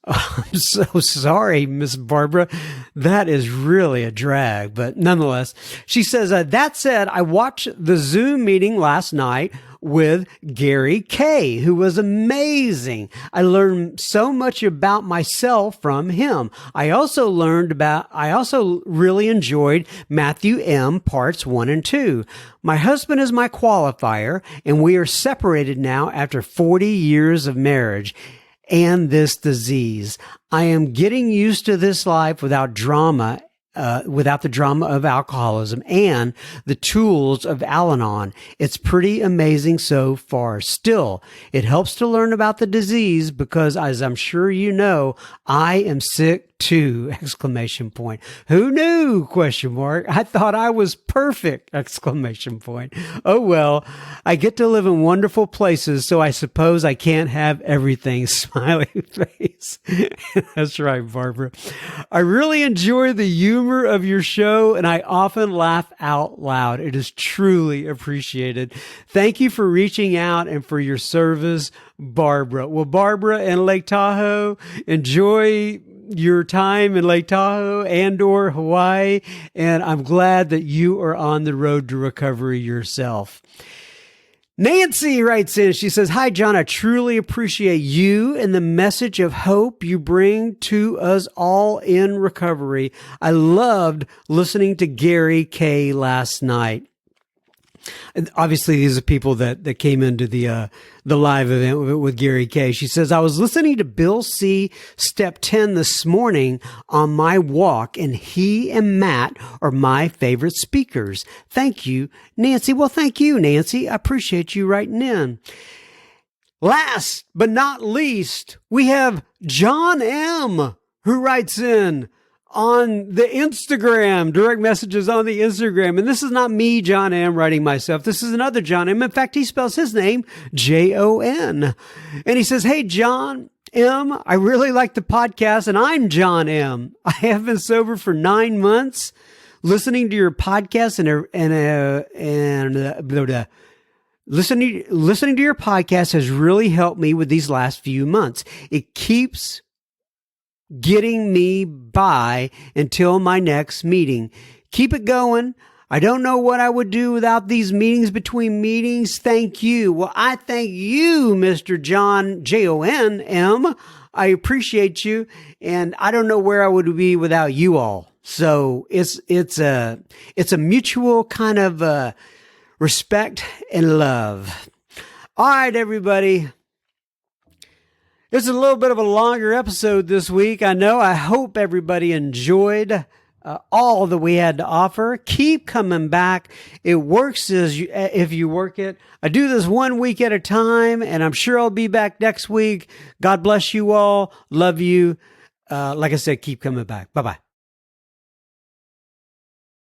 I'm so sorry, Miss Barbara. That is really a drag, but nonetheless, she says, that said, I watched the Zoom meeting last night with Gary K, who was amazing. I learned so much about myself from him. I also really enjoyed Matthew M parts 1 and 2. My husband is my qualifier, and we are separated now after 40 years of marriage and this disease. I am getting used to this life without the drama of alcoholism and the tools of Al-Anon. It's pretty amazing so far. Still, it helps to learn about the disease because, as I'm sure you know, I am sick too! Exclamation point. Who knew? Question mark. I thought I was perfect! Exclamation point. Oh well, I get to live in wonderful places, so I suppose I can't have everything. Smiley face. That's right, Barbara. I really enjoy the humor of your show, and I often laugh out loud. It is truly appreciated. Thank you for reaching out and for your service, Barbara. Well, Barbara in Lake Tahoe, enjoy your time in Lake Tahoe and or Hawaii, and I'm glad that you are on the road to recovery yourself. Nancy writes in, she says, "Hi, John. I truly appreciate you and the message of hope you bring to us all in recovery. I loved listening to Gary K last night." And obviously, these are people that came into the live event with Gary K. She says, "I was listening to Bill C. Step 10 this morning on my walk, and he and Matt are my favorite speakers. Thank you, Nancy." Well, thank you, Nancy. I appreciate you writing in. Last but not least, we have John M., who writes in on the Instagram, direct messages on the Instagram. And this is not me, John M., writing myself. This is another John M. In fact, he spells his name Jon. And he says, "Hey, John M., I really like the podcast, and I'm John M. I have been sober for 9 months. Listening to your podcast listening to your podcast has really helped me with these last few months. It keeps getting me by until my next meeting. Keep it going. I don't know what I would do without these meetings between meetings. Thank you." Well, I thank you, Mr. John, Jon. I appreciate you, and I don't know where I would be without you all. So it's a mutual kind of respect and love. All right, everybody. It's a little bit of a longer episode this week. I know. I hope everybody enjoyed all that we had to offer. Keep coming back. It works if you work it. I do this 1 week at a time, and I'm sure I'll be back next week. God bless you all. Love you. Like I said, keep coming back. Bye-bye.